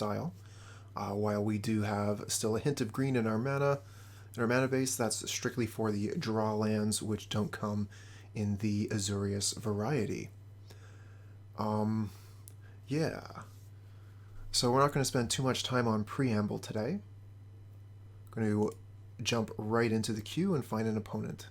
style. While we do have still a hint of green in our mana base, that's strictly for the draw lands which don't come in the Azorius variety. Yeah. So we're not going to spend too much time on preamble today. I'm going to jump right into the queue and find an opponent.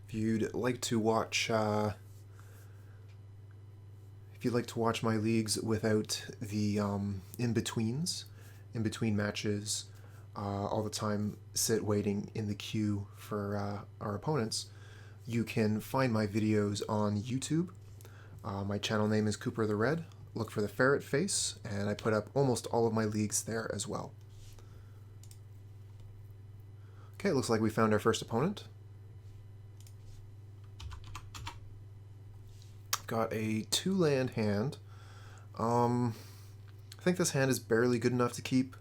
If you'd like to watch my leagues without the in-betweens, in between matches, all the time sit waiting in the queue for our opponents, you can find my videos on YouTube. My channel name is Cooper the Red. Look for the ferret face, and I put up almost all of my leagues there as well. Okay, it looks like we found our first opponent. Got a 2-land hand. I think this hand is barely good enough to keep.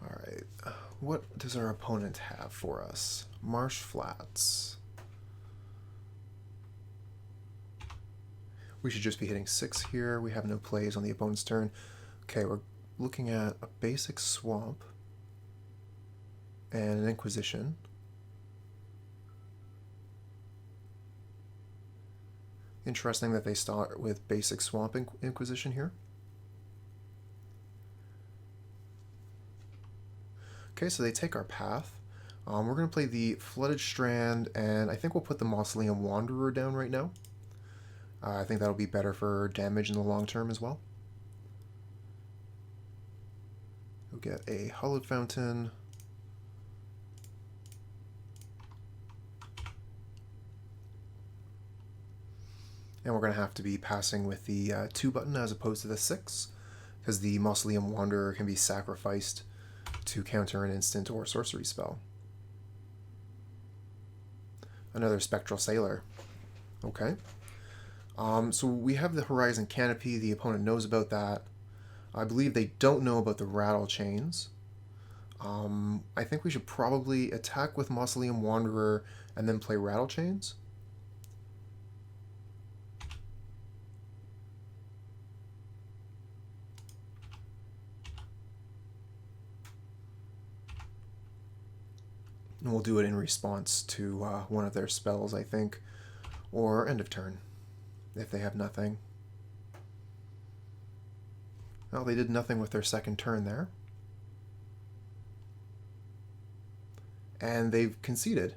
Alright, what does our opponent have for us? Marsh Flats. We should just be hitting 6 here. We have no plays on the opponent's turn. Okay, we're looking at a basic swamp and an Inquisition. Interesting that they start with basic swamp Inquisition here. Okay, so they take our path. We're going to play the Flooded Strand, and I think we'll put the Mausoleum Wanderer down right now. I think that'll be better for damage in the long term as well. We'll get a Hallowed Fountain. And we're going to have to be passing with the 2 button as opposed to the 6, because the Mausoleum Wanderer can be sacrificed to counter an instant or sorcery spell. Another Spectral Sailor. Okay. So we have the Horizon Canopy. The opponent knows about that. I believe they don't know about the Rattlechains. I think we should probably attack with Mausoleum Wanderer and then play Rattlechains. And we'll do it in response to one of their spells, I think, or end of turn, if they have nothing. Well, they did nothing with their second turn there. And they've conceded.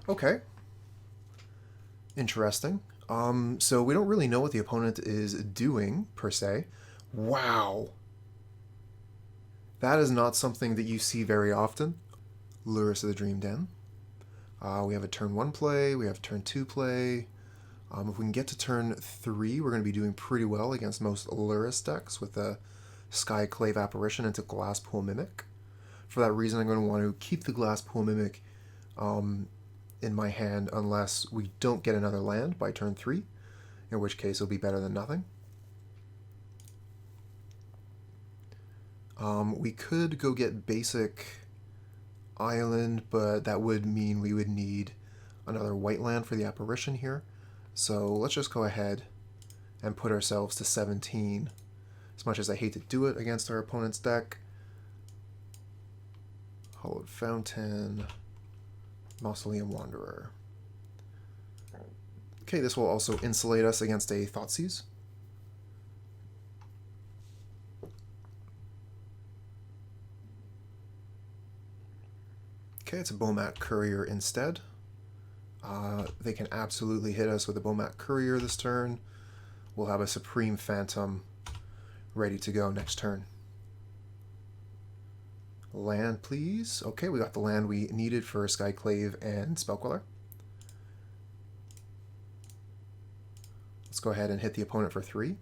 Okay. Interesting. So we don't really know what the opponent is doing, per se. Wow. That is not something that you see very often. Lurrus of the Dream Den. We have a turn 1 play, we have a turn 2 play. If we can get to turn 3, we're going to be doing pretty well against most Lurrus decks with the Skyclave Apparition into Glasspool Mimic. For that reason, I'm going to want to keep the Glasspool Mimic in my hand unless we don't get another land by turn 3, in which case it'll be better than nothing. We could go get basic Island, but that would mean we would need another white land for the Apparition here. So let's just go ahead and put ourselves to 17. As much as I hate to do it against our opponent's deck. Hallowed Fountain, Mausoleum Wanderer. Okay, this will also insulate us against a Thoughtseize. Okay, it's a Bomat Courier instead. They can absolutely hit us with a Bomat Courier this turn. We'll have a Supreme Phantom ready to go next turn. Land, please. Okay, we got the land we needed for Skyclave and Spell Queller. Let's go ahead and hit the opponent for 3.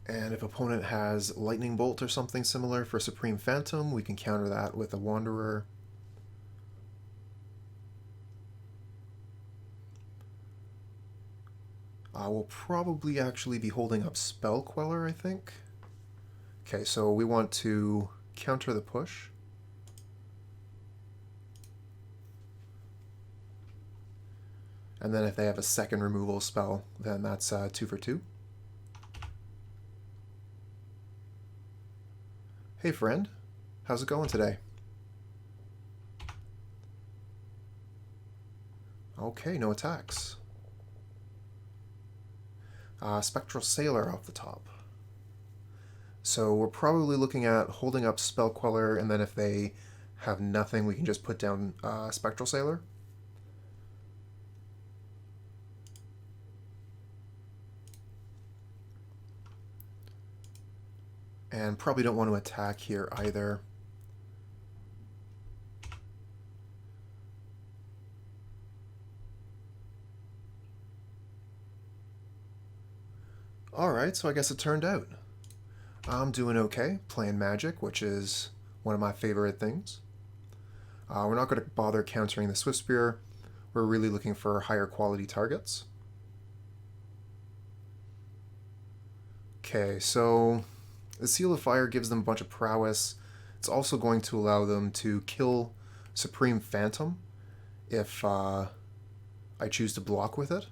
And if opponent has Lightning Bolt or something similar for Supreme Phantom, we can counter that with a Wanderer. We'll probably actually be holding up Spell Queller, I think. Okay, so we want to counter the push. And then if they have a second removal spell, then that's 2 for 2. Hey friend, how's it going today? Okay, no attacks. Spectral Sailor off the top. So we're probably looking at holding up Spell Queller, and then if they have nothing, we can just put down Spectral Sailor. And probably don't want to attack here either. Alright, so I guess it turned out. I'm doing okay, playing Magic, which is one of my favorite things. We're not going to bother countering the Swift Spear. We're really looking for higher quality targets. Okay, so the Seal of Fire gives them a bunch of prowess. It's also going to allow them to kill Supreme Phantom if I choose to block with it.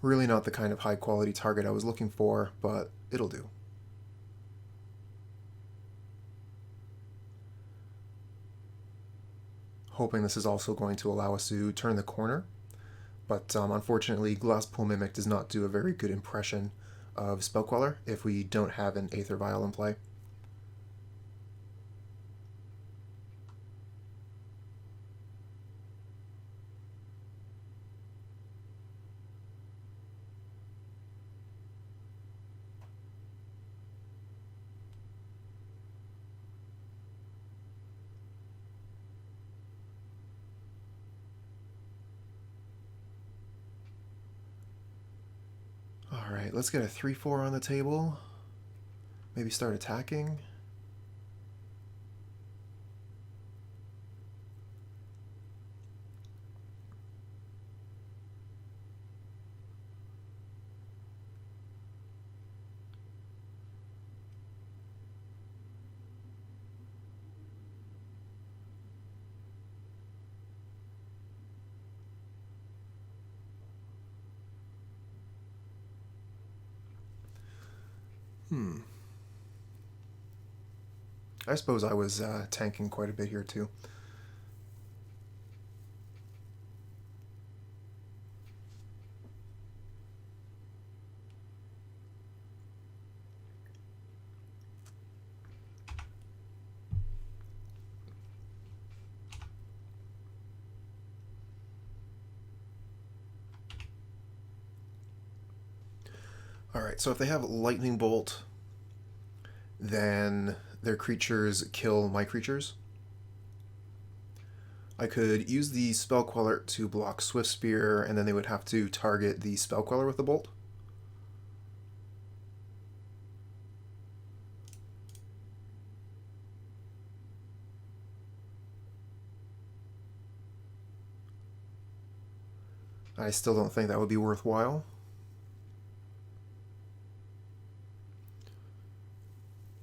Really not the kind of high quality target I was looking for, but it'll do. Hoping this is also going to allow us to turn the corner, but unfortunately Glasspool Mimic does not do a very good impression of Spell Queller if we don't have an Aether Vial in play. Alright, let's get a 3-4 on the table. Maybe start attacking. I suppose I was tanking quite a bit here too. Alright, so if they have Lightning Bolt, then their creatures kill my creatures. I could use the Spell Queller to block Swift Spear, and then they would have to target the Spell Queller with the bolt. I still don't think that would be worthwhile.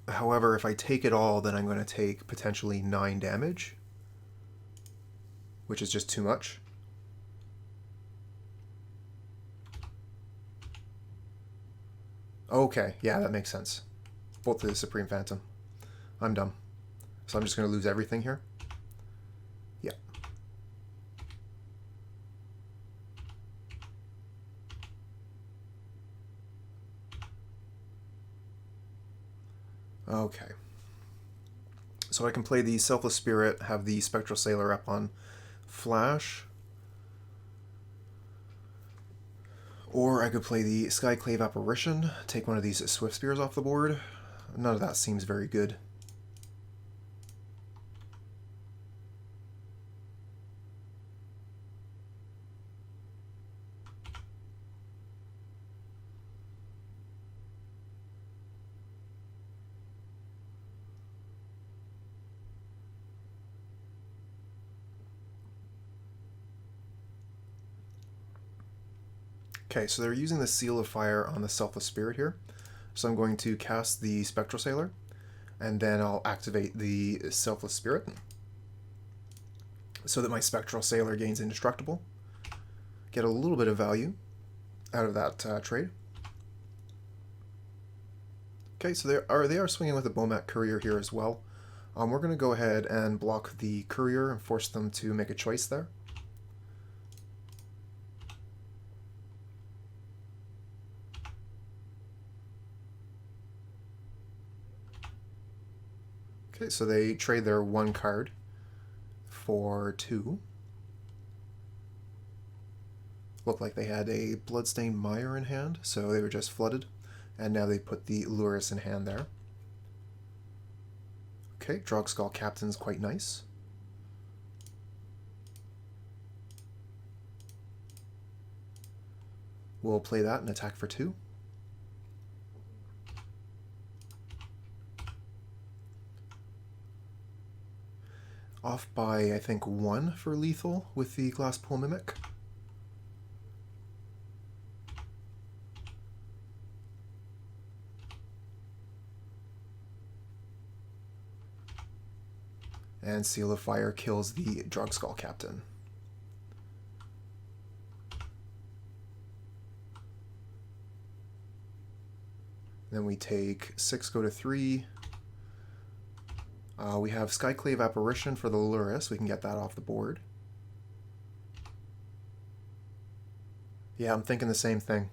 However, if I take it all, then I'm going to take potentially 9 damage, which is just too much. Okay, yeah, that makes sense. Bolt to the Supreme Phantom. I'm dumb. So I'm just going to lose everything here. Yeah. Okay. So I can play the Selfless Spirit, have the Spectral Sailor up on Flash. Or I could play the Skyclave Apparition, take one of these Swift Spears off the board. None of that seems very good. Okay, so they're using the Seal of Fire on the Selfless Spirit here. So I'm going to cast the Spectral Sailor, and then I'll activate the Selfless Spirit so that my Spectral Sailor gains Indestructible. Get a little bit of value out of that trade. Okay, so they are swinging with a Bomat Courier here as well. We're going to go ahead and block the Courier and force them to make a choice there. Okay, so they trade their 1 card for 2. Looked like they had a Bloodstained Mire in hand, so they were just flooded. And now they put the Lurrus in hand there. Okay, Drogskol Captain's quite nice. We'll play that and attack for 2. Off by, I think, 1 for lethal with the Glasspool Mimic. And Seal of Fire kills the Drogskol Captain. Then we take 6, go to 3. We have Skyclave Apparition for the Lurrus. We can get that off the board. Yeah, I'm thinking the same thing.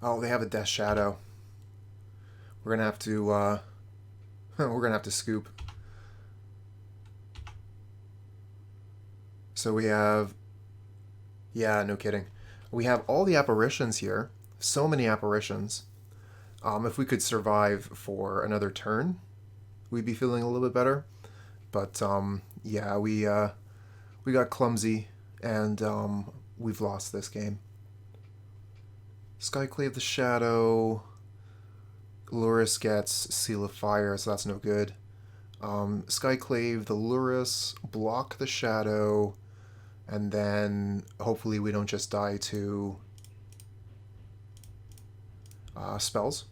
Oh, they have a Death Shadow. We're gonna have to we're gonna have to scoop. So we have, yeah, no kidding. We have all the apparitions here. So many apparitions. If we could survive for another turn, we'd be feeling a little bit better. But yeah, we got clumsy and we've lost this game. Skyclave the Shadow. Lurrus gets Seal of Fire, so that's no good. Skyclave the Lurrus, block the Shadow, and then hopefully we don't just die to spells.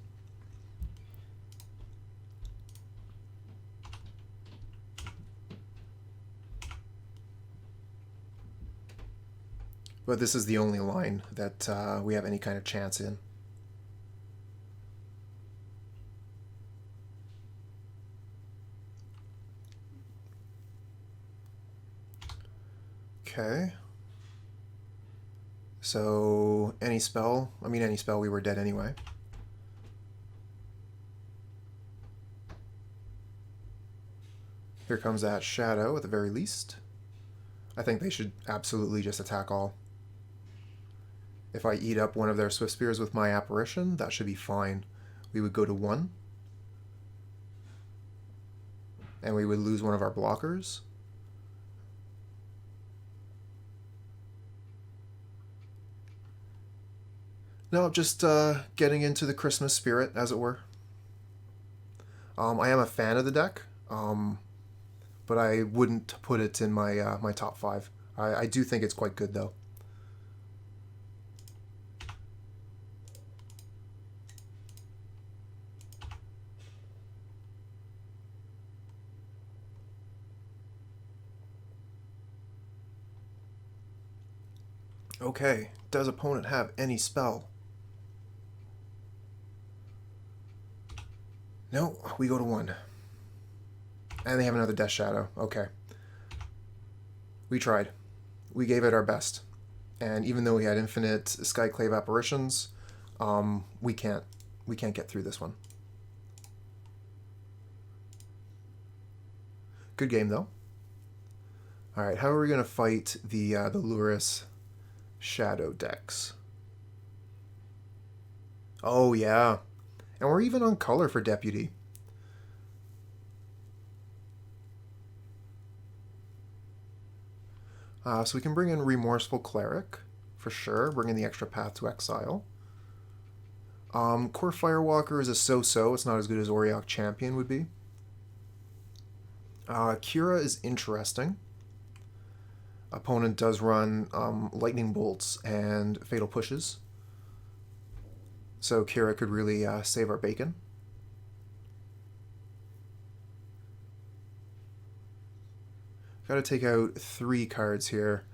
But this is the only line that we have any kind of chance in. Okay. So, any spell we were dead anyway. Here comes that Shadow at the very least. I think they should absolutely just attack all. If I eat up one of their Swift Spears with my Apparition, that should be fine. We would go to 1. And we would lose one of our blockers. No, just getting into the Christmas spirit, as it were. I am a fan of the deck, but I wouldn't put it in my my top 5. I do think it's quite good, though. Okay, does opponent have any spell? No, we go to 1. And they have another Death Shadow. Okay. We tried. We gave it our best. And even though we had infinite Skyclave Apparitions, we can't get through this one. Good game, though. Alright, how are we going to fight the Lurrus Shadow decks? Oh, yeah. And we're even on color for Deputy. So we can bring in Remorseful Cleric, for sure. Bring in the extra path to Exile. Kor Firewalker is a so-so. It's not as good as Auriok Champion would be. Kira is interesting. Opponent does run Lightning Bolts and Fatal Pushes. So Kira could really save our bacon. Got to take out 3 cards here.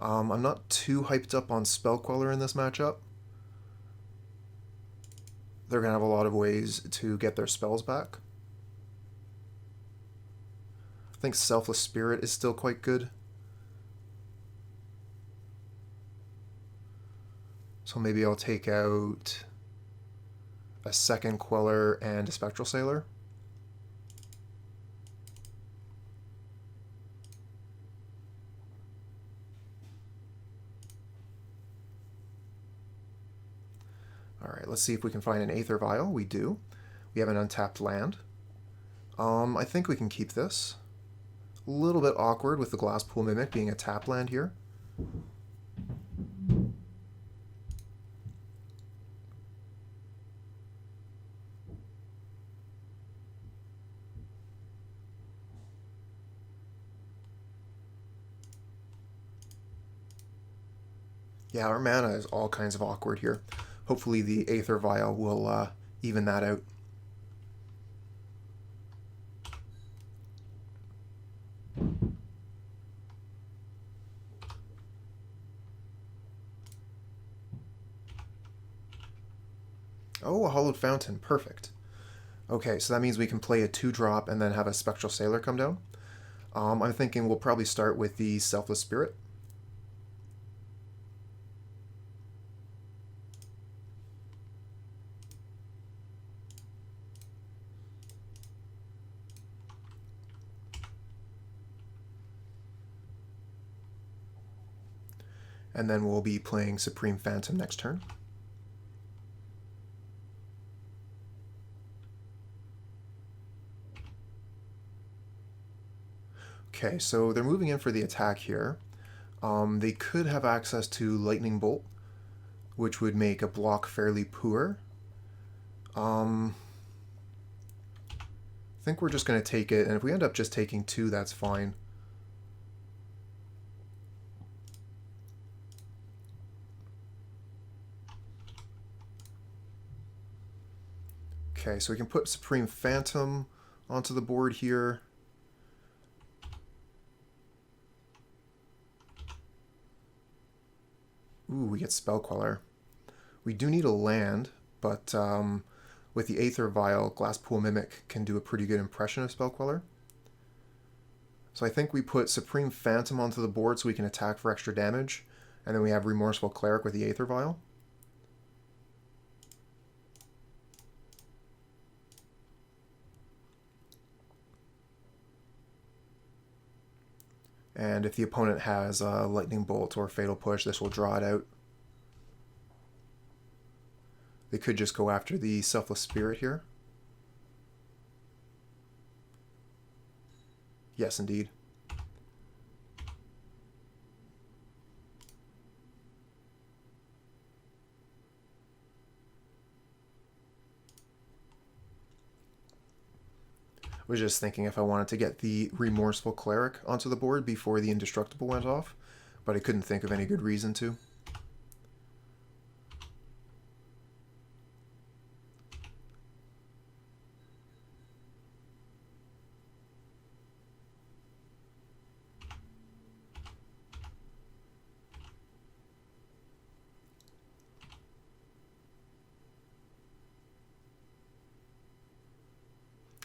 I'm not too hyped up on Spell Queller in this matchup. They're going to have a lot of ways to get their spells back. I think Selfless Spirit is still quite good. So maybe I'll take out a second Queller and a Spectral Sailor. Alright, let's see if we can find an Aether Vial. We do. We have an untapped land. I think we can keep this. A little bit awkward with the Glasspool Mimic being a tap land here. Yeah, our mana is all kinds of awkward here. Hopefully the Aether Vial will even that out. Oh, a Hallowed Fountain. Perfect. Okay, so that means we can play a 2-drop and then have a Spectral Sailor come down. I'm thinking we'll probably start with the Selfless Spirit. And then we'll be playing Supreme Phantom next turn. Okay, so they're moving in for the attack here. They could have access to Lightning Bolt, which would make a block fairly poor. I think we're just going to take it, and if we end up just taking 2, that's fine. Okay, so we can put Supreme Phantom onto the board here. Ooh, we get Spell Queller. We do need a land, but with the Aether Vial, Glasspool Mimic can do a pretty good impression of Spell Queller. So I think we put Supreme Phantom onto the board so we can attack for extra damage, and then we have Remorseful Cleric with the Aether Vial. And if the opponent has a Lightning Bolt or Fatal Push, this will draw it out. They could just go after the Selfless Spirit here. Yes, indeed. Was just thinking if I wanted to get the Remorseful Cleric onto the board before the Indestructible went off, but I couldn't think of any good reason to.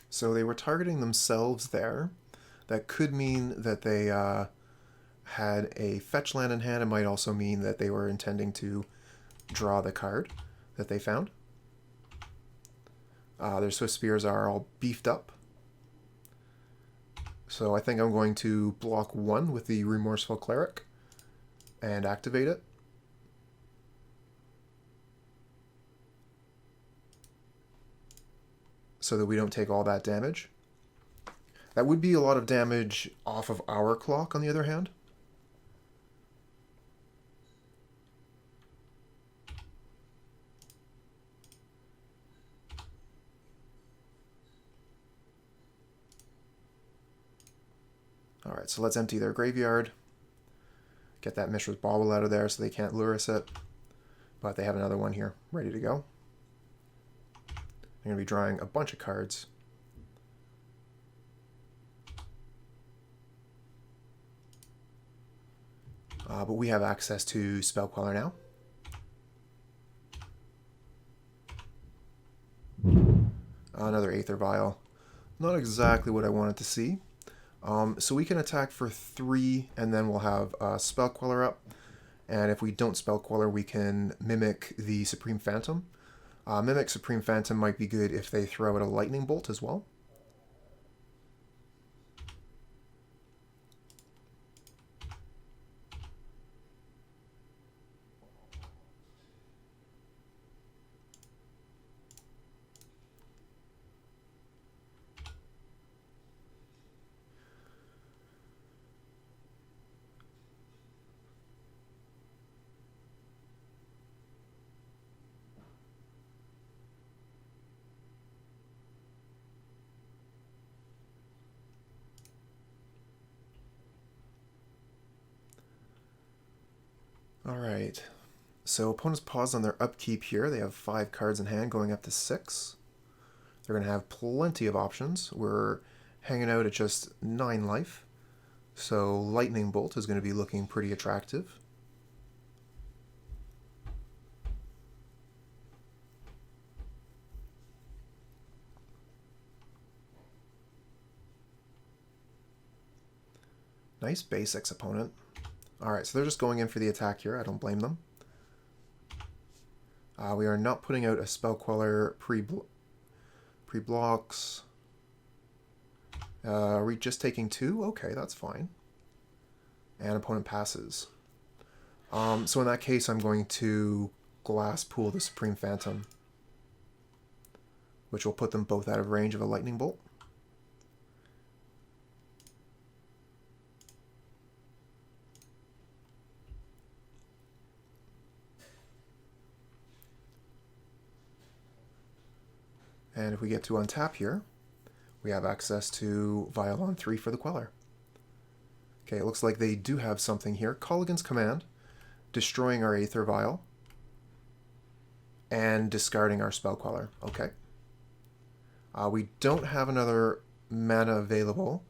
So they were targeting themselves there. That could mean that they had a fetch land in hand. It might also mean that they were intending to draw the card that they found. Their Swift Spears are all beefed up. So I think I'm going to block 1 with the Remorseful Cleric and activate it. So that we don't take all that damage. That would be a lot of damage off of our clock, on the other hand. Alright, so let's empty their graveyard. Get that Mishra's Bauble out of there so they can't lure us it. But they have another one here, ready to go. I'm going to be drawing a bunch of cards. But we have access to Spell Queller now. Another Aether Vial. Not exactly what I wanted to see. So we can attack for 3, and then we'll have Spell Queller up. And if we don't Spell Queller, we can Mimic the Supreme Phantom. Mimic Supreme Phantom might be good if they throw out a Lightning Bolt as well. Alright, so opponents pause on their upkeep here. They have 5 cards in hand going up to 6. They're going to have plenty of options. We're hanging out at just 9 life, so Lightning Bolt is going to be looking pretty attractive. Nice basics, opponent. Alright, so they're just going in for the attack here. I don't blame them. We are not putting out a Spell Queller pre-blocks. Are we just taking 2? Okay, that's fine. And opponent passes. So in that case, I'm going to Glasspool the Supreme Phantom, which will put them both out of range of a Lightning Bolt. And if we get to untap here, we have access to Vial on 3 for the Queller. Okay, it looks like they do have something here. Colligan's Command, destroying our Aether Vial, and discarding our Spell Queller. Okay. We don't have another mana available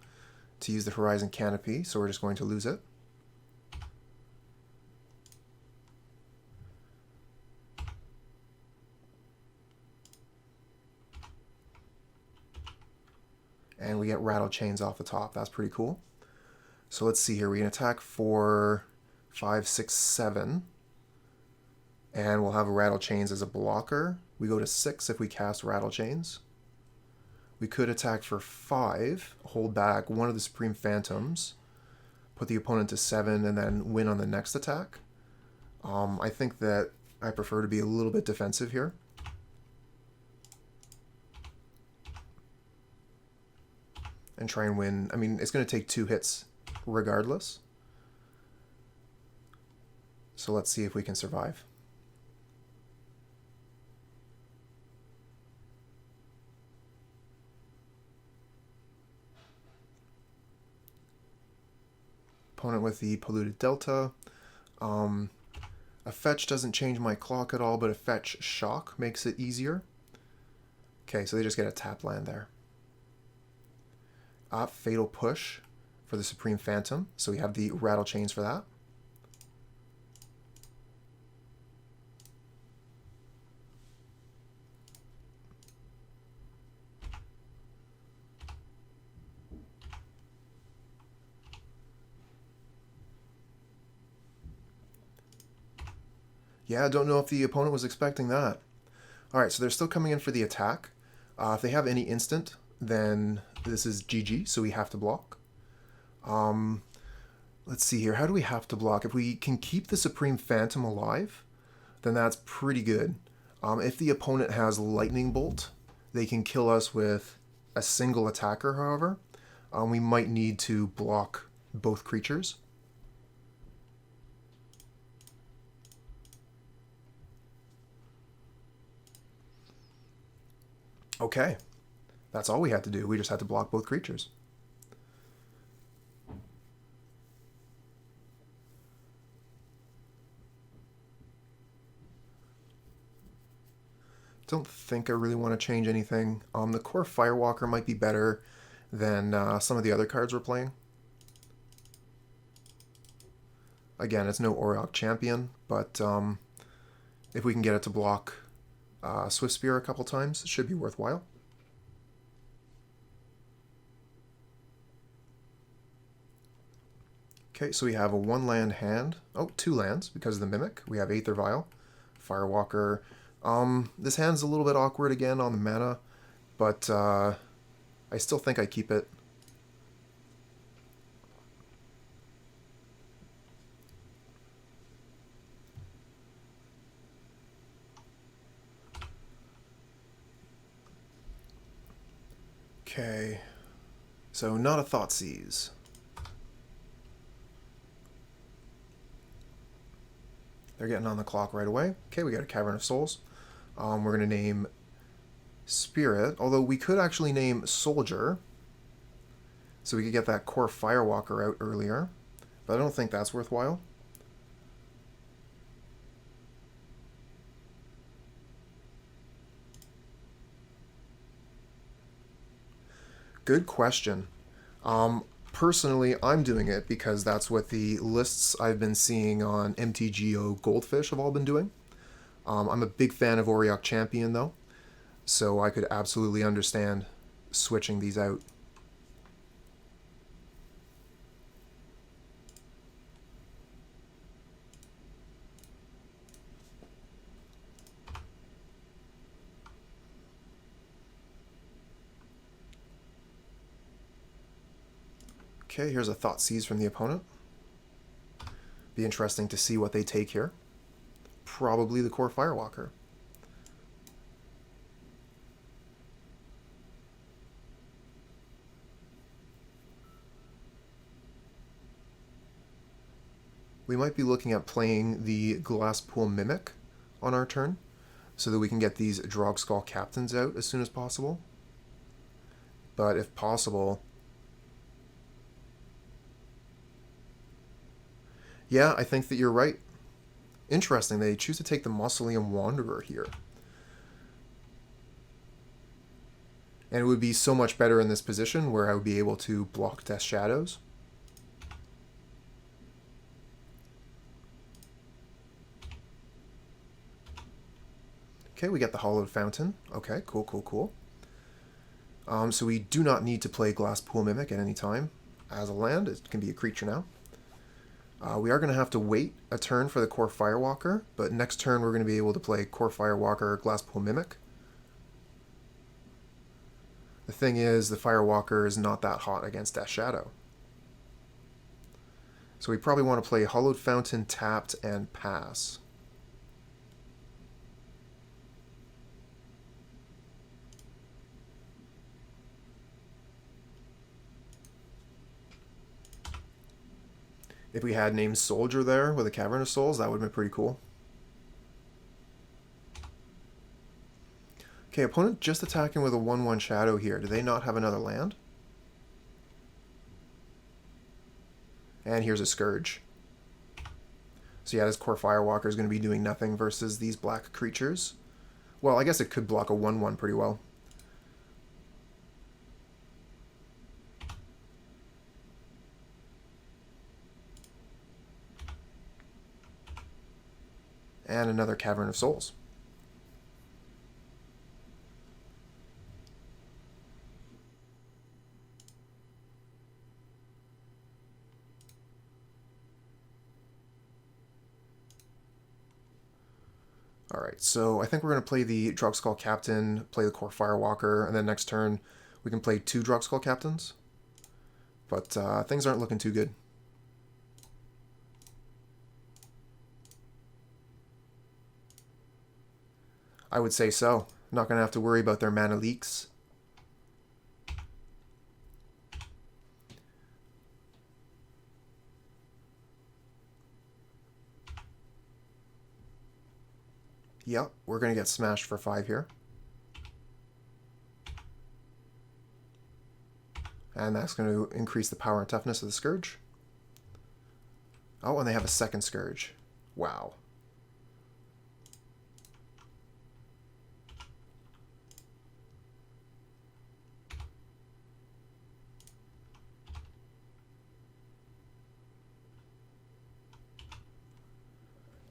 to use the Horizon Canopy, so we're just going to lose it. And we get Rattlechains off the top. That's pretty cool. So let's see here. We can attack for 5, 6, 7. And we'll have Rattlechains as a blocker. We go to 6 if we cast Rattlechains. We could attack for 5, hold back one of the Supreme Phantoms, put the opponent to 7, and then win on the next attack. I think that I prefer to be a little bit defensive here. And try and win. I mean, it's going to take 2 hits regardless. So let's see if we can survive. Opponent with the Polluted Delta. A fetch doesn't change my clock at all, but a fetch shock makes it easier. Okay, so they just get a tap land there. Fatal Push for the Supreme Phantom. So we have the Rattlechains for that. Yeah, I don't know if the opponent was expecting that. Alright, so they're still coming in for the attack. If they have any instant, then this is GG, so we have to block. Let's see here. How do we have to block? If we can keep the Supreme Phantom alive, then that's pretty good. If the opponent has Lightning Bolt, they can kill us with a single attacker, however. We might need to block both creatures. Okay. That's all we had to do. We just had to block both creatures. Don't think I really want to change anything. The Kor Firewalker might be better than some of the other cards we're playing. Again, it's no Auriok Champion, but if we can get it to block Swift Spear a couple times, it should be worthwhile. Okay, so we have a 1-land hand. Oh, 2 lands because of the Mimic. We have Aether Vial, Firewalker. This hand's a little bit awkward again on the mana, but I still think I keep it. Okay, so not a Thoughtseize. They're getting on the clock right away. Okay, we got a Cavern of Souls. We're going to name Spirit, although we could actually name Soldier, so we could get that Kor Firewalker out earlier, but I don't think that's worthwhile. Good question. Personally, I'm doing it because that's what the lists I've been seeing on MTGO Goldfish have all been doing. I'm a big fan of Auriok Champion, though, so I could absolutely understand switching these out. Okay, here's a Thoughtseize from the opponent. Be interesting to see what they take here. Probably the Kor Firewalker. We might be looking at playing the Glasspool Mimic on our turn, so that we can get these Drogskol Captains out as soon as possible. But if possible... Yeah, I think that you're right. Interesting, they choose to take the Mausoleum Wanderer here. And it would be so much better in this position where I would be able to block Death Shadows. Okay, we get the Hallowed Fountain. Okay, cool, cool, cool. So we do not need to play Glasspool Mimic at any time. As a land, it can be a creature now. We are going to have to wait a turn for the Kor Firewalker, but next turn we're going to be able to play Kor Firewalker, Glasspool Mimic. The thing is, the Firewalker is not that hot against Death Shadow. So we probably want to play Hallowed Fountain tapped and pass. If we had named Soldier there with a Cavern of Souls, that would have been pretty cool. Okay, opponent just attacking with a 1/1 Shadow here. Do they not have another land? And here's a Scourge. So yeah, this Kor Firewalker is going to be doing nothing versus these black creatures. Well, I guess it could block a 1/1 pretty well. And another Cavern of Souls. Alright, so I think we're going to play the Drogskol Captain, play the Kor Firewalker, and then next turn we can play 2 Drogskol Captains. But things aren't looking too good. I would say so. Not going to have to worry about their mana leaks. Yep, we're going to get smashed for 5 here. And that's going to increase the power and toughness of the Scourge. Oh, and they have a second Scourge. Wow.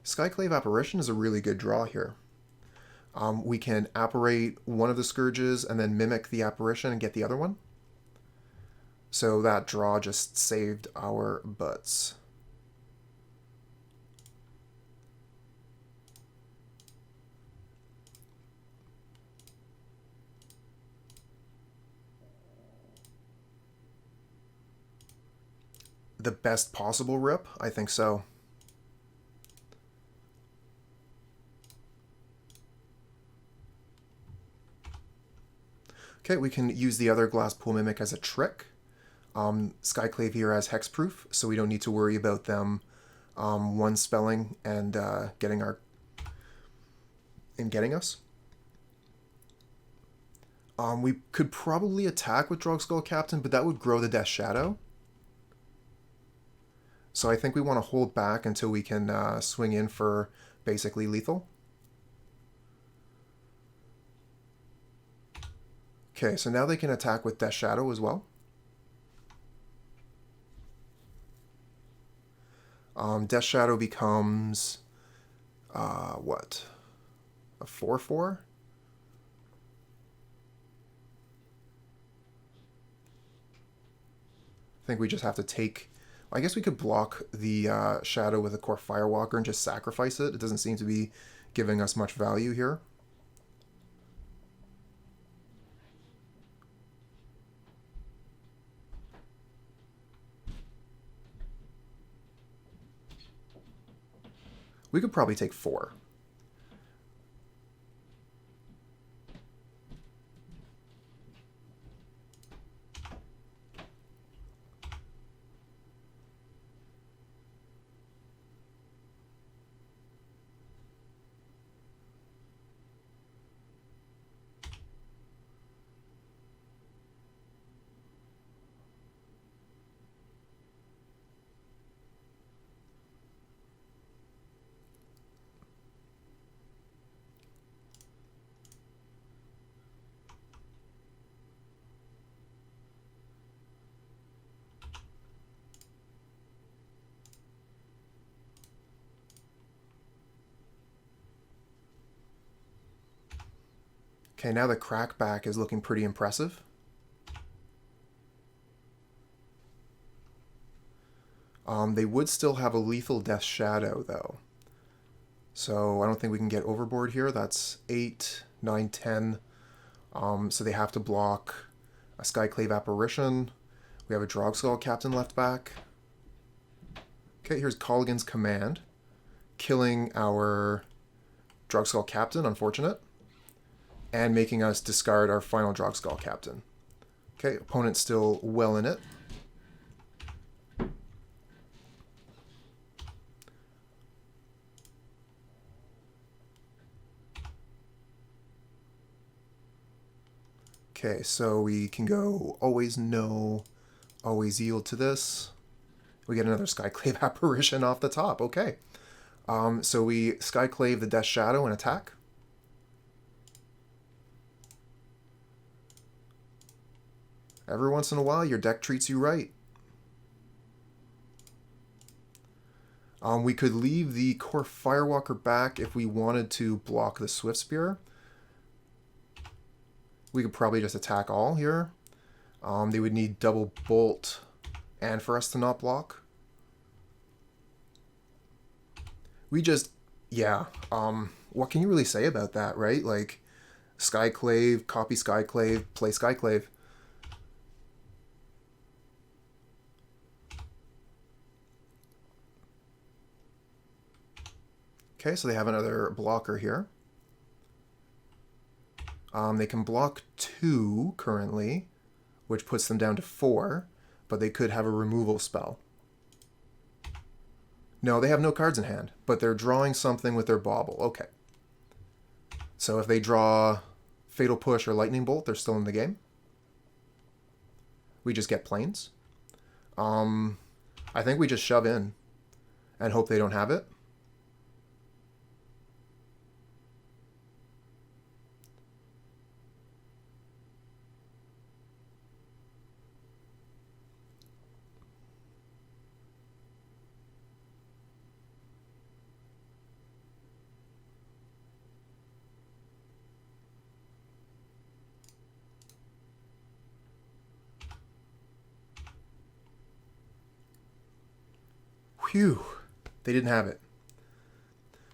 Skyclave Apparition is a really good draw here. We can apparate one of the Scourges and then mimic the Apparition and get the other one. So that draw just saved our butts. The best possible rip? I think so. Okay, we can use the other Glasspool Mimic as a trick. Skyclave here has hexproof, so we don't need to worry about them one spelling and getting us. We could probably attack with Drogskol Captain, but that would grow the Death Shadow. So I think we want to hold back until we can swing in for basically lethal. Okay, so now they can attack with Death Shadow as well. Death Shadow becomes, what? A 4/4? I think we just have to take... I guess we could block the Shadow with a Kor Firewalker and just sacrifice it. It doesn't seem to be giving us much value here. We could probably take 4. Okay, now the crackback is looking pretty impressive. They would still have a lethal Death Shadow, though. So I don't think we can get overboard here. That's 8, 9, 10. So they have to block a Skyclave Apparition. We have a Drogskol Captain left back. Okay, here's Colligan's Command. Killing our Drogskol Captain, unfortunate. And making us discard our final Drogskol Captain. Okay, opponent's still well in it. Okay, so we can go always no, always yield to this. We get another Skyclave Apparition off the top. Okay. So we Skyclave the Death Shadow and attack. Every once in a while, your deck treats you right. We could leave the Kor Firewalker back if we wanted to block the Swift Spear. We could probably just attack all here. They would need double bolt and for us to not block. We just, yeah, what can you really say about that, right? Like, Skyclave, copy Skyclave, play Skyclave. Okay, so they have another blocker here. They can block 2 currently, which puts them down to 4, but they could have a removal spell. No, they have no cards in hand, but they're drawing something with their bauble. Okay. So if they draw Fatal Push or Lightning Bolt, they're still in the game. We just get planes. I think we just shove in and hope they don't have it. Phew, they didn't have it.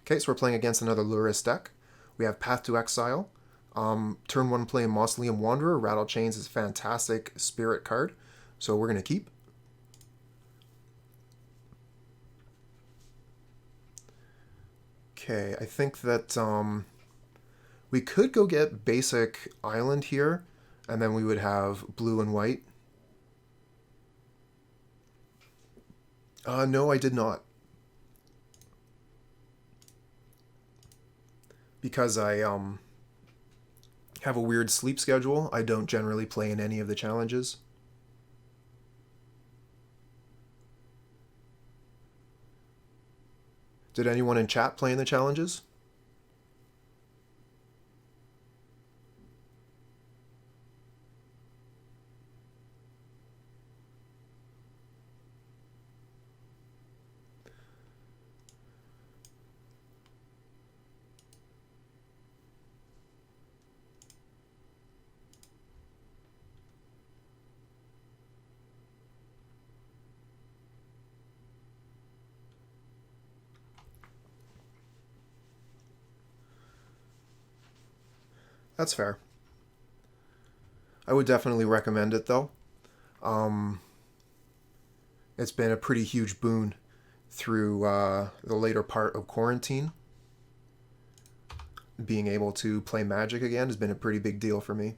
Okay, so we're playing against another Lurrus deck. We have Path to Exile. Turn 1 play Mausoleum Wanderer. Rattlechains is a fantastic spirit card, so we're going to keep. Okay, I think that we could go get basic island here, and then we would have blue and white. No, I did not. Because I have a weird sleep schedule, I don't generally play in any of the challenges. Did anyone in chat play in the challenges? That's fair. I would definitely recommend it, though. It's been a pretty huge boon through the later part of quarantine. Being able to play Magic again has been a pretty big deal for me.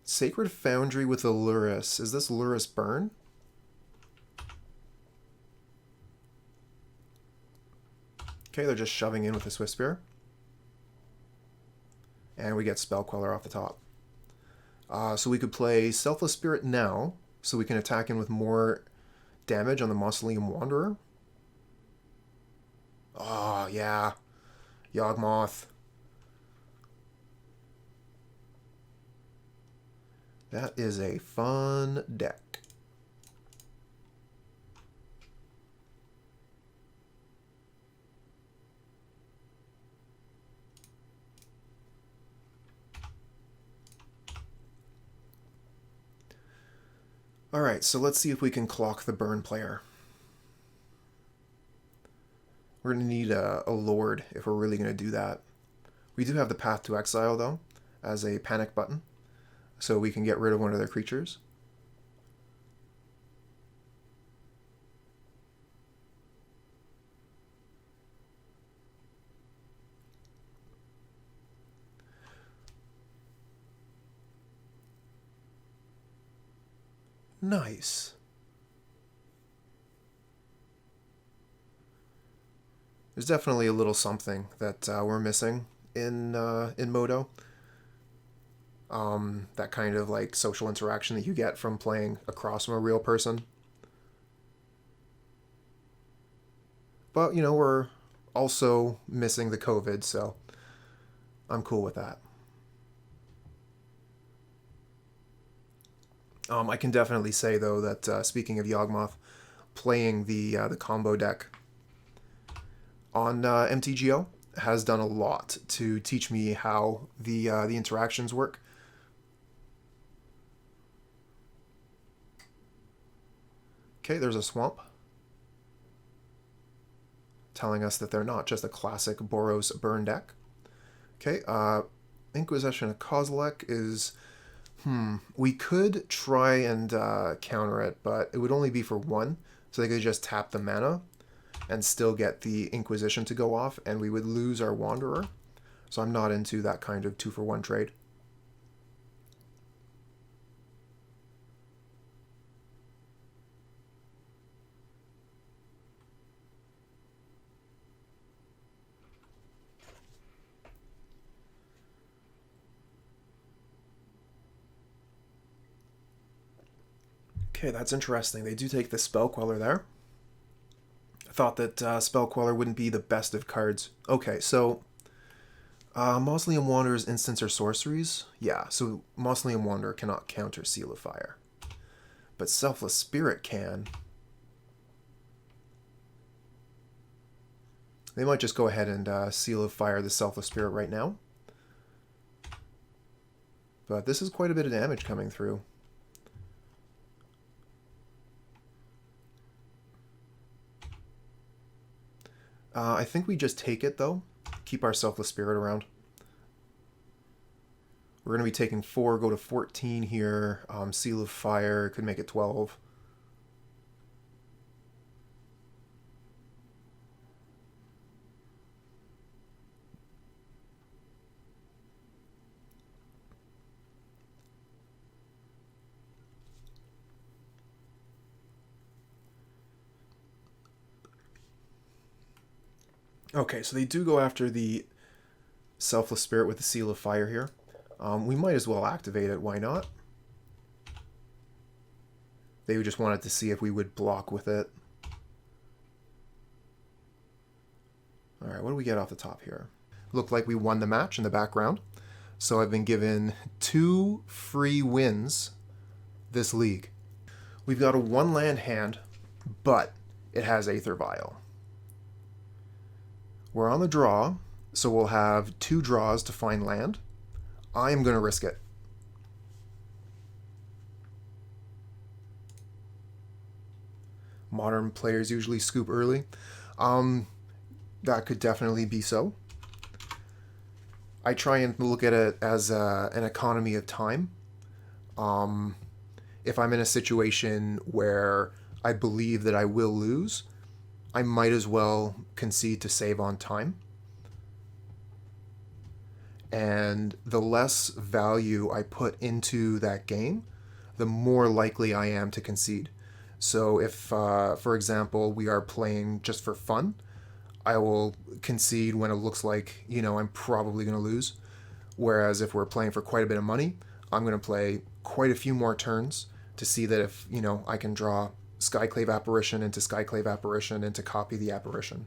Sacred Foundry with a Lurrus. Is this Lurrus Burn? Okay, they're just shoving in with a Swift Spear. And we get Spell Queller off the top. So we could play Selfless Spirit now, so we can attack in with more damage on the Mausoleum Wanderer. Oh, yeah. Yawgmoth. That is a fun deck. Alright, so let's see if we can clock the burn player. We're going to need a Lord if we're really going to do that. We do have the Path to Exile, though, as a panic button, so we can get rid of one of their creatures. Nice. There's definitely a little something that we're missing in Modo. That kind of like social interaction that you get from playing across from a real person. But, you know, we're also missing the COVID, so I'm cool with that. I can definitely say, though, that speaking of Yawgmoth, playing the combo deck on MTGO has done a lot to teach me how the interactions work. Okay, there's a Swamp, telling us that they're not just a classic Boros burn deck. Okay, Inquisition of Kozilek is... we could try and counter it, but it would only be for 1. So they could just tap the mana and still get the Inquisition to go off, and we would lose our Wanderer. So I'm not into that kind of 2-for-1 trade. Okay, that's interesting. They do take the Spell Queller there. I thought that Spell Queller wouldn't be the best of cards. Okay, so Mausoleum Wanderer's instants or sorceries? Yeah, so Mausoleum Wanderer cannot counter Seal of Fire. But Selfless Spirit can. They might just go ahead and Seal of Fire the Selfless Spirit right now. But this is quite a bit of damage coming through. I think we just take it, though. Keep our Selfless Spirit around. We're going to be taking 4, go to 14 here. Seal of Fire could make it 12. Okay, so they do go after the Selfless Spirit with the Seal of Fire here. We might as well activate it, why not? They just wanted to see if we would block with it. Alright, what do we get off the top here? Looked like we won the match in the background. So I've been given 2 free wins this league. We've got a 1-land hand, but it has Aether Vial. We're on the draw, so we'll have 2 draws to find land. I am going to risk it. Modern players usually scoop early. That could definitely be so. I try and look at it as an economy of time. If I'm in a situation where I believe that I will lose, I might as well concede to save on time. And the less value I put into that game, the more likely I am to concede. So if, for example, we are playing just for fun, I will concede when it looks like, I'm probably going to lose. Whereas if we're playing for quite a bit of money, I'm going to play quite a few more turns to see that if, I can draw Skyclave Apparition into copy the Apparition.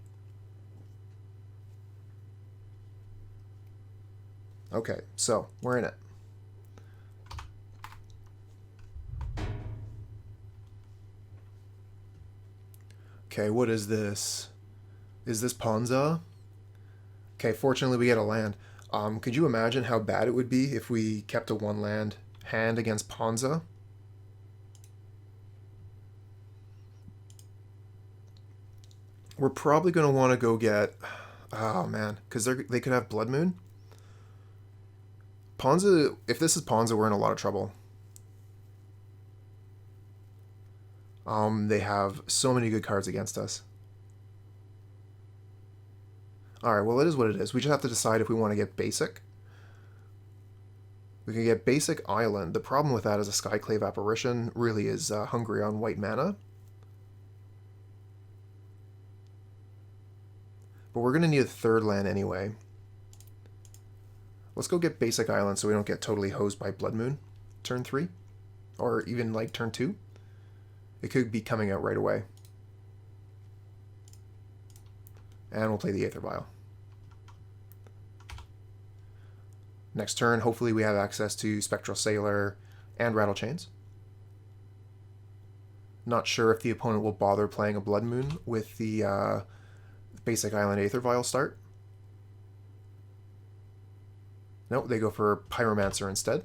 Okay, so we're in it. Okay, what is this? Is this Ponza? Okay, fortunately we get a land. Could you imagine how bad it would be if we kept a 1-land hand against Ponza? We're probably going to want to go get... Oh, man. Because they could have Blood Moon. Ponza... If this is Ponza, we're in a lot of trouble. They have so many good cards against us. Alright, well, it is what it is. We just have to decide if we want to get basic. We can get basic Island. The problem with that is a Skyclave Apparition really is hungry on white mana. But we're going to need a 3rd land anyway. Let's go get basic Island so we don't get totally hosed by Blood Moon. Turn 3. Or even like turn 2. It could be coming out right away. And we'll play the Aether Vial. Next turn, hopefully we have access to Spectral Sailor and Rattlechains. Not sure if the opponent will bother playing a Blood Moon with the basic Island Aether Vial start. Nope, they go for Pyromancer instead.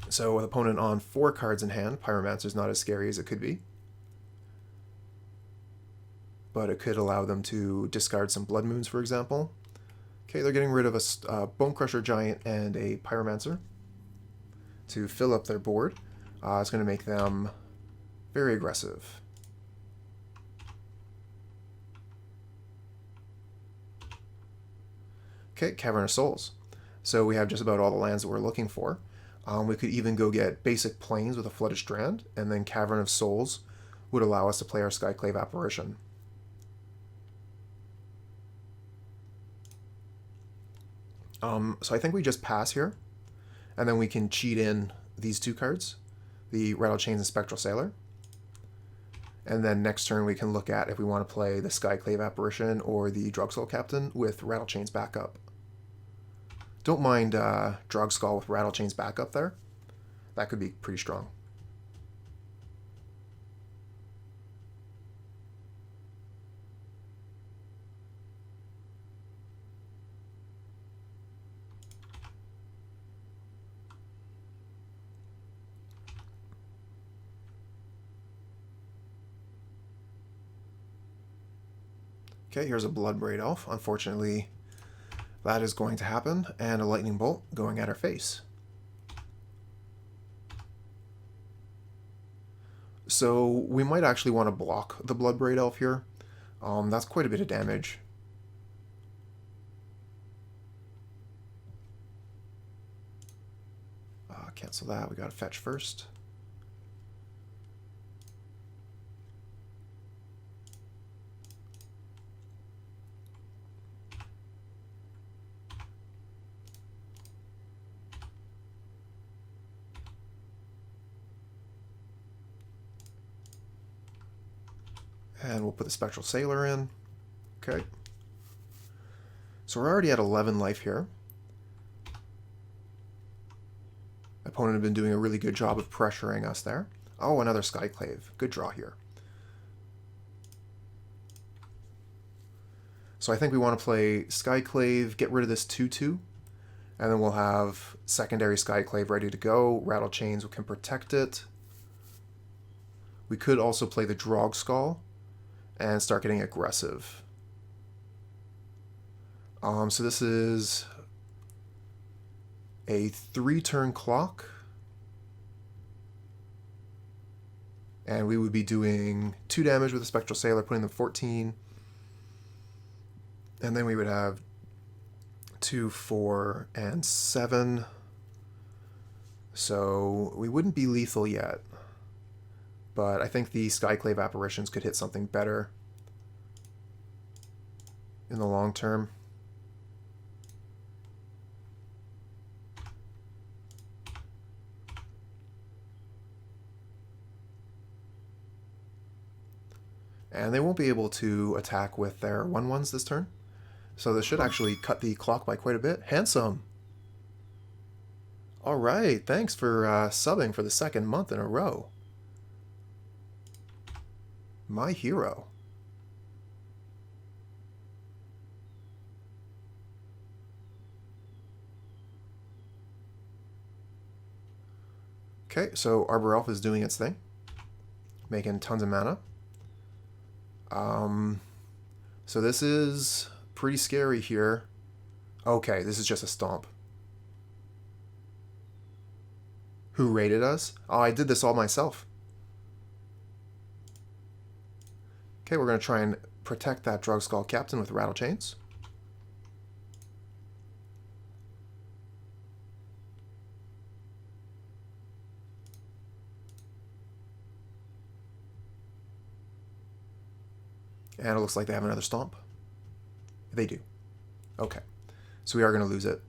So with opponent on 4 cards in hand, Pyromancer's not as scary as it could be. But it could allow them to discard some Blood Moons, for example. Okay, they're getting rid of a Bonecrusher Giant and a Pyromancer to fill up their board. It's going to make them Very aggressive. Okay, Cavern of Souls. So we have just about all the lands that we're looking for. We could even go get basic plains with a Flooded Strand, and then Cavern of Souls would allow us to play our Skyclave Apparition. So I think we just pass here, and then we can cheat in these two cards, the Rattlechains and Spectral Sailor. And then next turn we can look at if we want to play the Skyclave Apparition or the Drogskol Captain with Rattlechains backup. Don't mind Drogskol with Rattlechains backup there. That could be pretty strong. Okay, here's a Bloodbraid Elf. Unfortunately, that is going to happen, and a Lightning Bolt going at our face. So we might actually want to block the Bloodbraid Elf here. That's quite a bit of damage. Cancel that. We got to fetch first. And we'll put the Spectral Sailor in. Okay. So we're already at 11 life here. Opponent had been doing a really good job of pressuring us there. Oh, another Skyclave. Good draw here. So I think we want to play Skyclave, get rid of this 2/2, and then we'll have secondary Skyclave ready to go. Rattlechains can protect it. We could also play the Drogskol and start getting aggressive. So this is a 3-turn clock, and we would be doing 2 damage with the Spectral Sailor, putting them 14, and then we would have 2, 4, and 7, so we wouldn't be lethal yet, but I think the Skyclave Apparitions could hit something better in the long term. And they won't be able to attack with their 1/1s this turn. So this should actually cut the clock by quite a bit. Handsome! Alright, thanks for subbing for the 2nd month in a row. My hero. Okay, so Arbor Elf is doing its thing. Making tons of mana. So this is pretty scary here. Okay, this is just a stomp. Who raided us? Oh, I did this all myself. Okay, we're going to try and protect that Drogskol Captain with Rattlechains. And it looks like they have another stomp. They do. Okay. So we are going to lose it.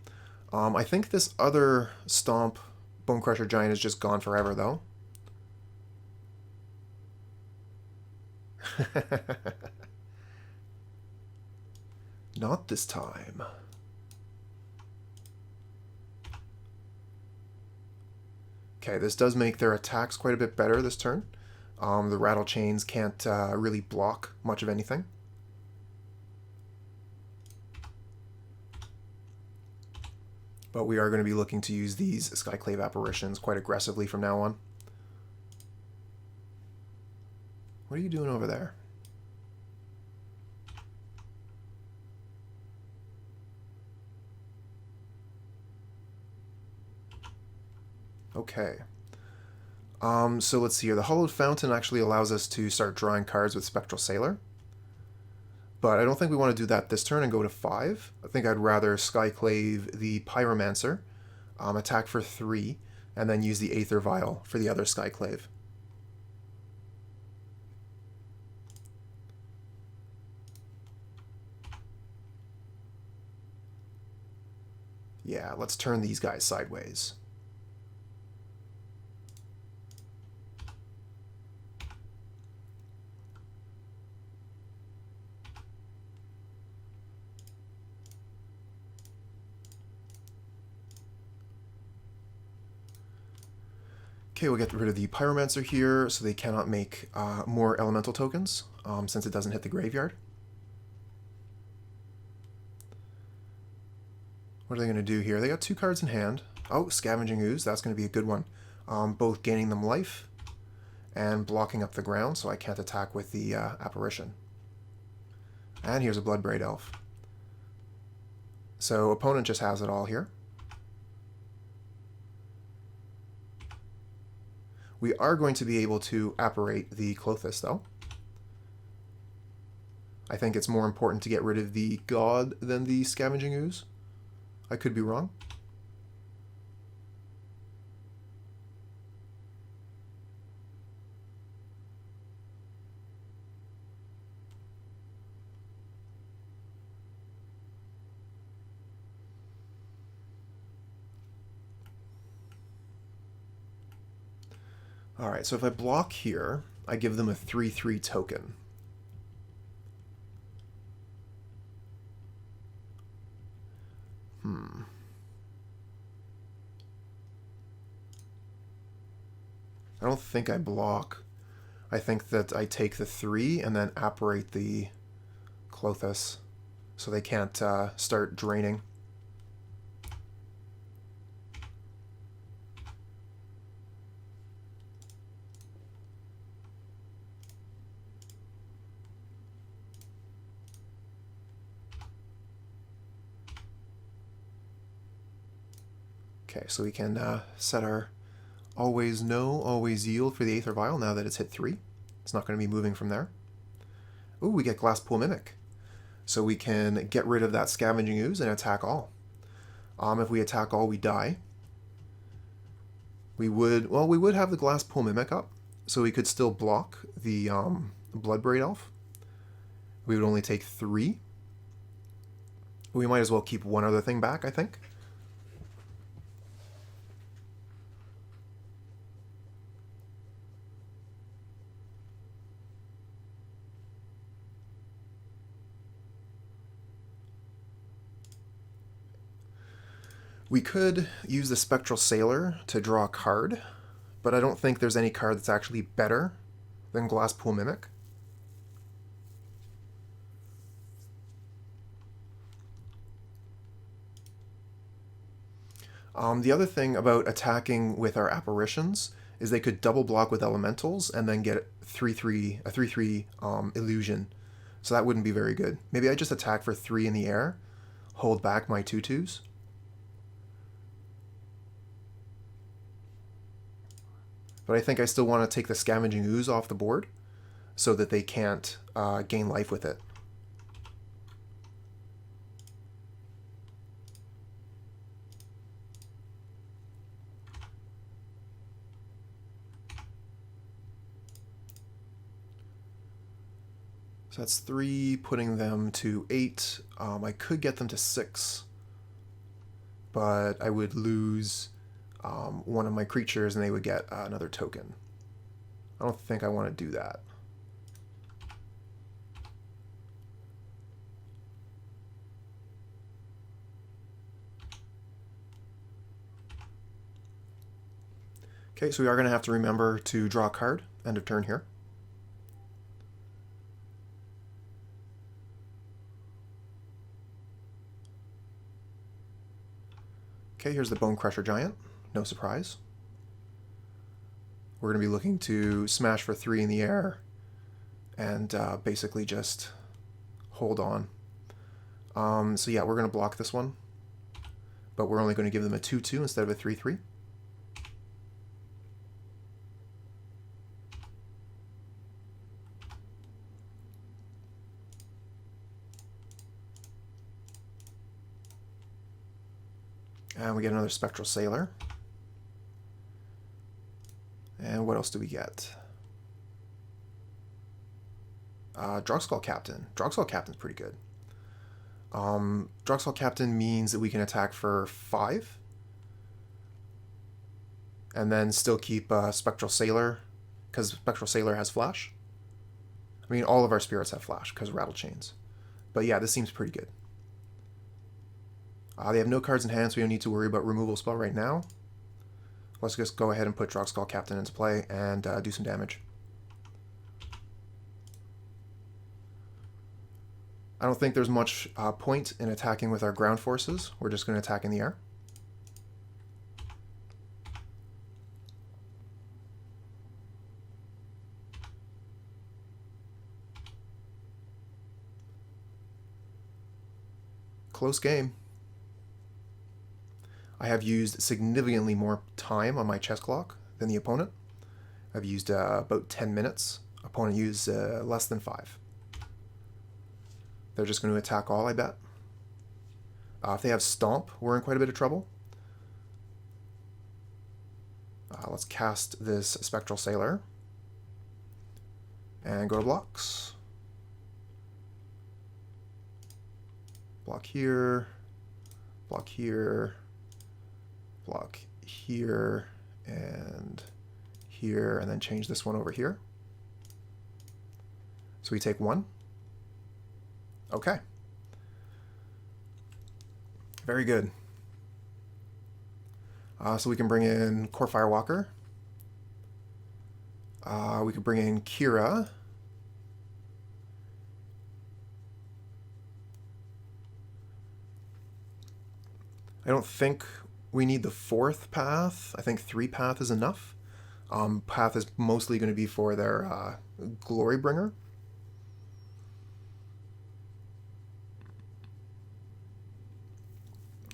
I think this other stomp, Bonecrusher Giant, is just gone forever, though. Not this time. Okay, this does make their attacks quite a bit better this turn. The Rattlechains can't really block much of anything. But we are going to be looking to use these Skyclave Apparitions quite aggressively from now on. What are you doing over there? Okay. So let's see here. The Hallowed Fountain actually allows us to start drawing cards with Spectral Sailor. But I don't think we want to do that this turn and go to 5. I think I'd rather Skyclave the Pyromancer, attack for 3, and then use the Aether Vial for the other Skyclave. Yeah, let's turn these guys sideways. Okay, we'll get rid of the Pyromancer here, so they cannot make more elemental tokens, since it doesn't hit the graveyard. What are they going to do here? They got 2 cards in hand. Oh, Scavenging Ooze, that's going to be a good one. Both gaining them life and blocking up the ground, so I can't attack with the Apparition. And here's a Bloodbraid Elf. So opponent just has it all here. We are going to be able to apparate the Klothys, though. I think it's more important to get rid of the God than the Scavenging Ooze. I could be wrong. Alright, so if I block here, I give them a 3/3 token. I don't think I block. I think that I take the 3 and then apparate the Klothys so they can't start draining. Okay, so we can set our always no, always yield for the Aether Vial now that it's hit 3. It's not going to be moving from there. Ooh, we get Glasspool Mimic. So we can get rid of that Scavenging Ooze and attack all. If we attack all, we die. We would have the Glasspool Mimic up, so we could still block the Bloodbraid Elf. We would only take 3. We might as well keep one other thing back, I think. We could use the Spectral Sailor to draw a card, but I don't think there's any card that's actually better than Glasspool Mimic. The other thing about attacking with our apparitions is they could double block with elementals and then get a 3/3 illusion. So that wouldn't be very good. Maybe I just attack for 3 in the air, hold back my 2/2s. But I think I still want to take the Scavenging Ooze off the board so that they can't gain life with it. So that's 3, putting them to 8. I could get them to 6, but I would lose one of my creatures and they would get another token. I don't think I want to do that. Okay, so we are going to have to remember to draw a card, end of turn here. Okay, here's the Bone Crusher Giant. No surprise. We're going to be looking to smash for 3 in the air and basically just hold on. So yeah, we're going to block this one, but we're only going to give them a 2/2 instead of a 3/3. And we get another Spectral Sailor. And what else do we get? Drogskol Captain. Drogskol Captain's pretty good. Drogskol Captain means that we can attack for 5. And then still keep Spectral Sailor, because Spectral Sailor has Flash. I mean, all of our spirits have Flash, because Rattlechains. But yeah, this seems pretty good. They have no cards in hand, so we don't need to worry about removal spell right now. Let's just go ahead and put Drogskol Captain into play and do some damage. I don't think there's much point in attacking with our ground forces. We're just going to attack in the air. Close game. I have used significantly more time on my chess clock than the opponent. I've used about 10 minutes. Opponent used less than 5. They're just going to attack all, I bet. If they have Stomp, we're in quite a bit of trouble. Let's cast this Spectral Sailor. And go to blocks. Block here. Block here. Block here. And here. And then change this one over here. So we take 1. Okay. Very good. So we can bring in Kor Firewalker. We could bring in Kira. I don't think we need the 4th path. I think 3 path is enough. Path is mostly going to be for their Glorybringer.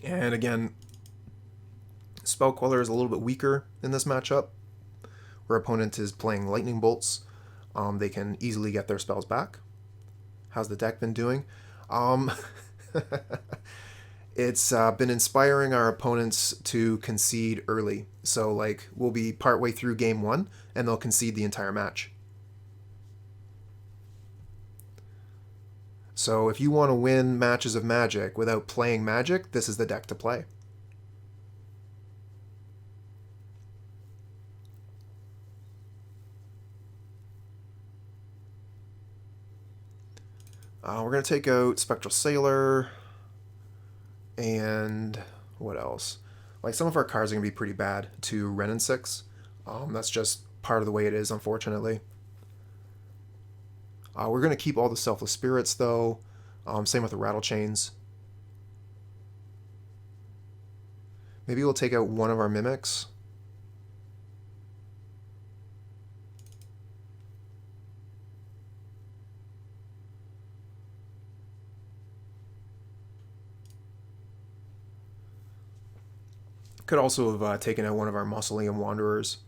And again, Spell Queller is a little bit weaker in this matchup. Where opponent is playing Lightning Bolts, they can easily get their spells back. How's the deck been doing? It's been inspiring our opponents to concede early. So, like, we'll be partway through game 1, and they'll concede the entire match. So if you want to win matches of Magic without playing Magic, this is the deck to play. We're going to take out Spectral Sailor. And what else? Like, some of our cards are going to be pretty bad to Wrenn and 6. That's just part of the way it is, unfortunately. We're going to keep all the Selfless Spirits, though. Same with the Rattlechains. Maybe we'll take out one of our Mimics. Could also have taken out one of our Mausoleum Wanderers.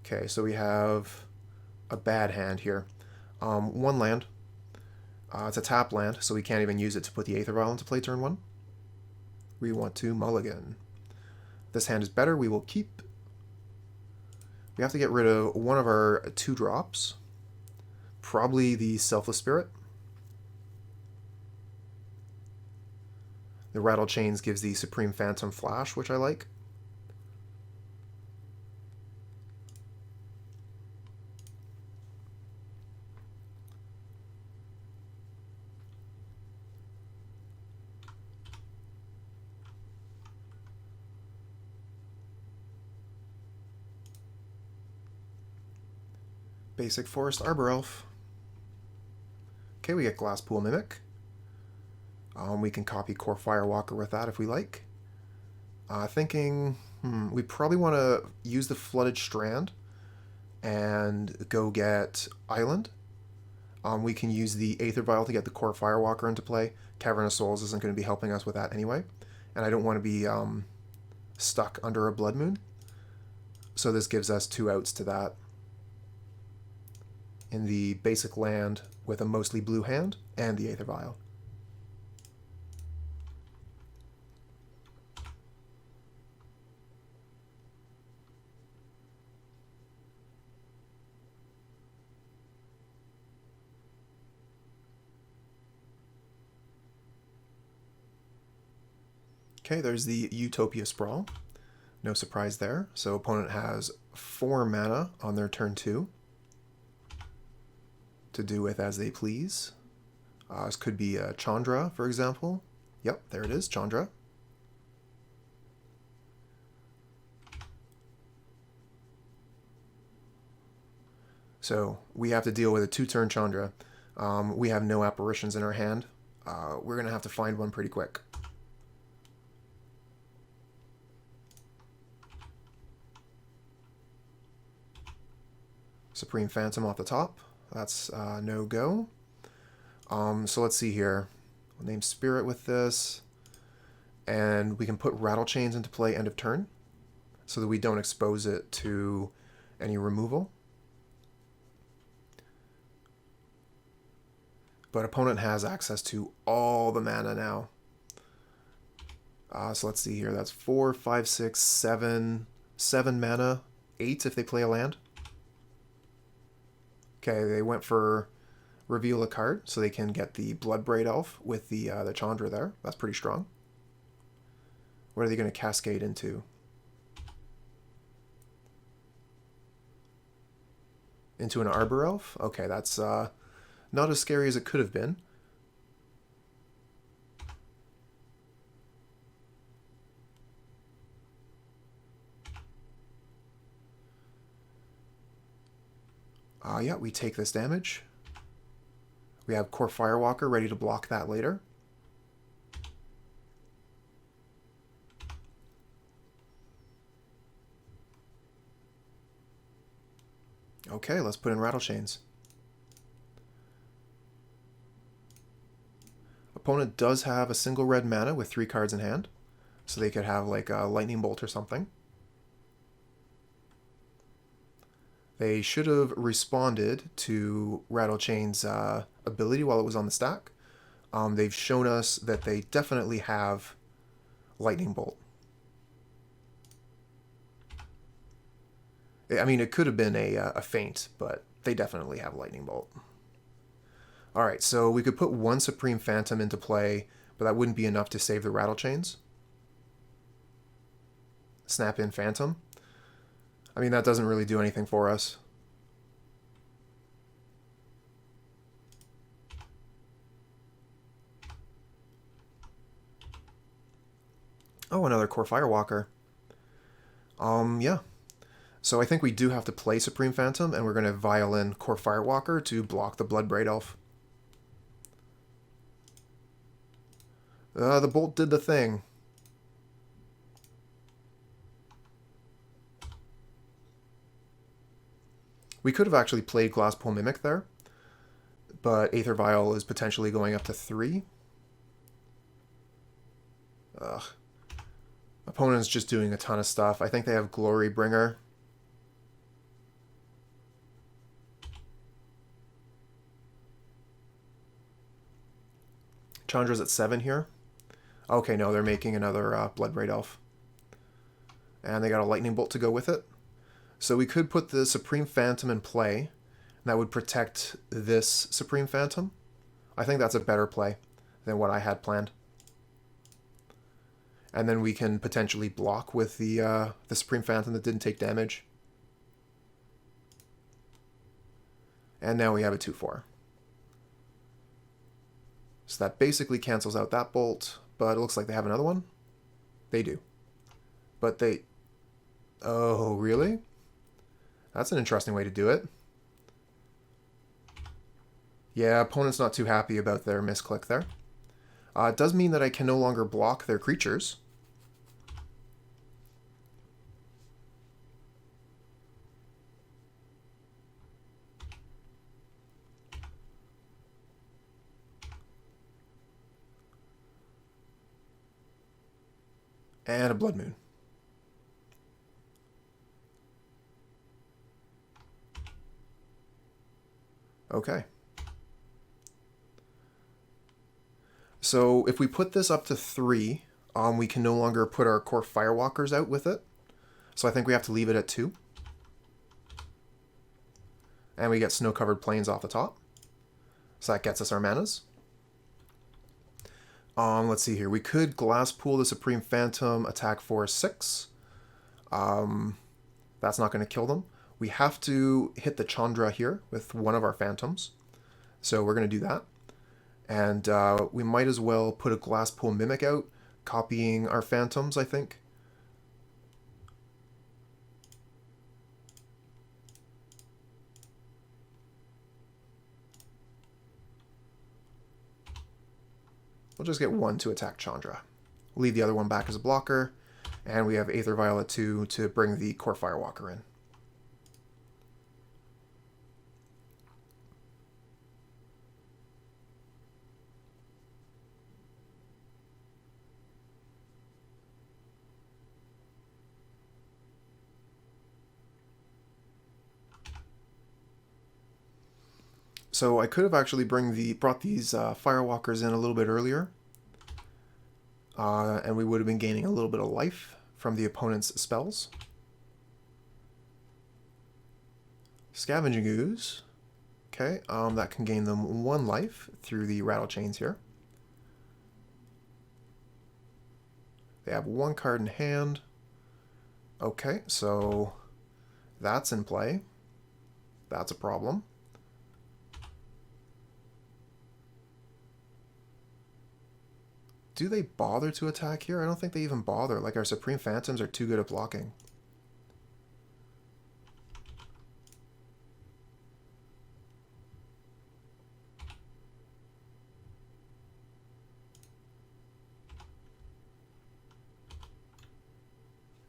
Okay, so we have a bad hand here. 1 land. It's a tap land, so we can't even use it to put the Aether Vial into play turn 1. We want to mulligan. This hand is better, we will keep. We have to get rid of one of our 2-drops. Probably the Selfless Spirit. The Rattlechains gives the Supreme Phantom Flash, which I like. Basic Forest Arbor Elf. Okay, we get Glasspool Mimic. We can copy Kor Firewalker with that if we like. Thinking, we probably want to use the Flooded Strand and go get Island. We can use the Aether Vial to get the Kor Firewalker into play. Cavern of Souls isn't going to be helping us with that anyway. And I don't want to be stuck under a Blood Moon. So this gives us 2 outs to that. In the basic land with a mostly blue hand and the Aether Vial. Okay, there's the Utopia Sprawl. No surprise there. So opponent has 4 mana on their turn 2 to do with as they please. This could be Chandra, for example. Yep, there it is, Chandra. So we have to deal with a 2-turn Chandra. We have no apparitions in our hand. We're going to have to find one pretty quick. Supreme Phantom off the top. That's no go. So let's see here. We'll name Spirit with this. And we can put Rattlechains into play end of turn so that we don't expose it to any removal. But opponent has access to all the mana now. So let's see here. That's 4, 5, 6, 7. 7 mana. 8 if they play a land. Okay, they went for reveal a card, so they can get the Bloodbraid Elf with the Chandra there. That's pretty strong. What are they going to cascade into? Into an Arbor Elf? Okay, that's not as scary as it could have been. Yeah, we take this damage. We have Kor Firewalker ready to block that later. Okay, let's put in Rattlechains. Opponent does have a single red mana with 3 cards in hand, so they could have like a Lightning Bolt or something. They should have responded to Rattlechain's ability while it was on the stack. They've shown us that they definitely have Lightning Bolt. I mean, it could have been a feint, but they definitely have Lightning Bolt. Alright, so we could put 1 Supreme Phantom into play, but that wouldn't be enough to save the Rattlechains. Snap in Phantom. I mean, that doesn't really do anything for us. Oh, another Kor Firewalker. Yeah. So I think we do have to play Supreme Phantom, and we're going to vial in Kor Firewalker to block the Bloodbraid Elf. The Bolt did the thing. We could have actually played Glasspool Mimic there, but Aether Vial is potentially going up to 3. Ugh. Opponent's just doing a ton of stuff. I think they have Glorybringer. Chandra's at 7 here. Okay, no, they're making another Bloodbraid Elf. And they got a Lightning Bolt to go with it. So we could put the Supreme Phantom in play, and that would protect this Supreme Phantom. I think that's a better play than what I had planned. And then we can potentially block with the Supreme Phantom that didn't take damage. And now we have a 2/4. So that basically cancels out that bolt, but it looks like they have another one. They do. But they... Oh, really? That's an interesting way to do it. Yeah, opponent's not too happy about their misclick there. It does mean that I can no longer block their creatures. And a Blood Moon. Okay. So if we put this up to 3, we can no longer put our Kor Firewalkers out with it. So I think we have to leave it at 2. And we get Snow-Covered Plains off the top. So that gets us our manas. Let's see here. We could Glasspool the Supreme Phantom, attack for 6. That's not going to kill them. We have to hit the Chandra here with one of our Phantoms. So we're going to do that. And we might as well put a Glasspool Mimic out, copying our Phantoms, I think. We'll just get one to attack Chandra. Leave the other one back as a blocker. And we have Aether Vial at 2 to bring the Kor Firewalker in. So I could have actually brought these Firewalkers in a little bit earlier. And we would have been gaining a little bit of life from the opponent's spells. Scavenging Ooze. Okay, that can gain them 1 life through the Rattlechains here. They have 1 card in hand. Okay, so that's in play. That's a problem. Do they bother to attack here? I don't think they even bother. Like, our Supreme Phantoms are too good at blocking.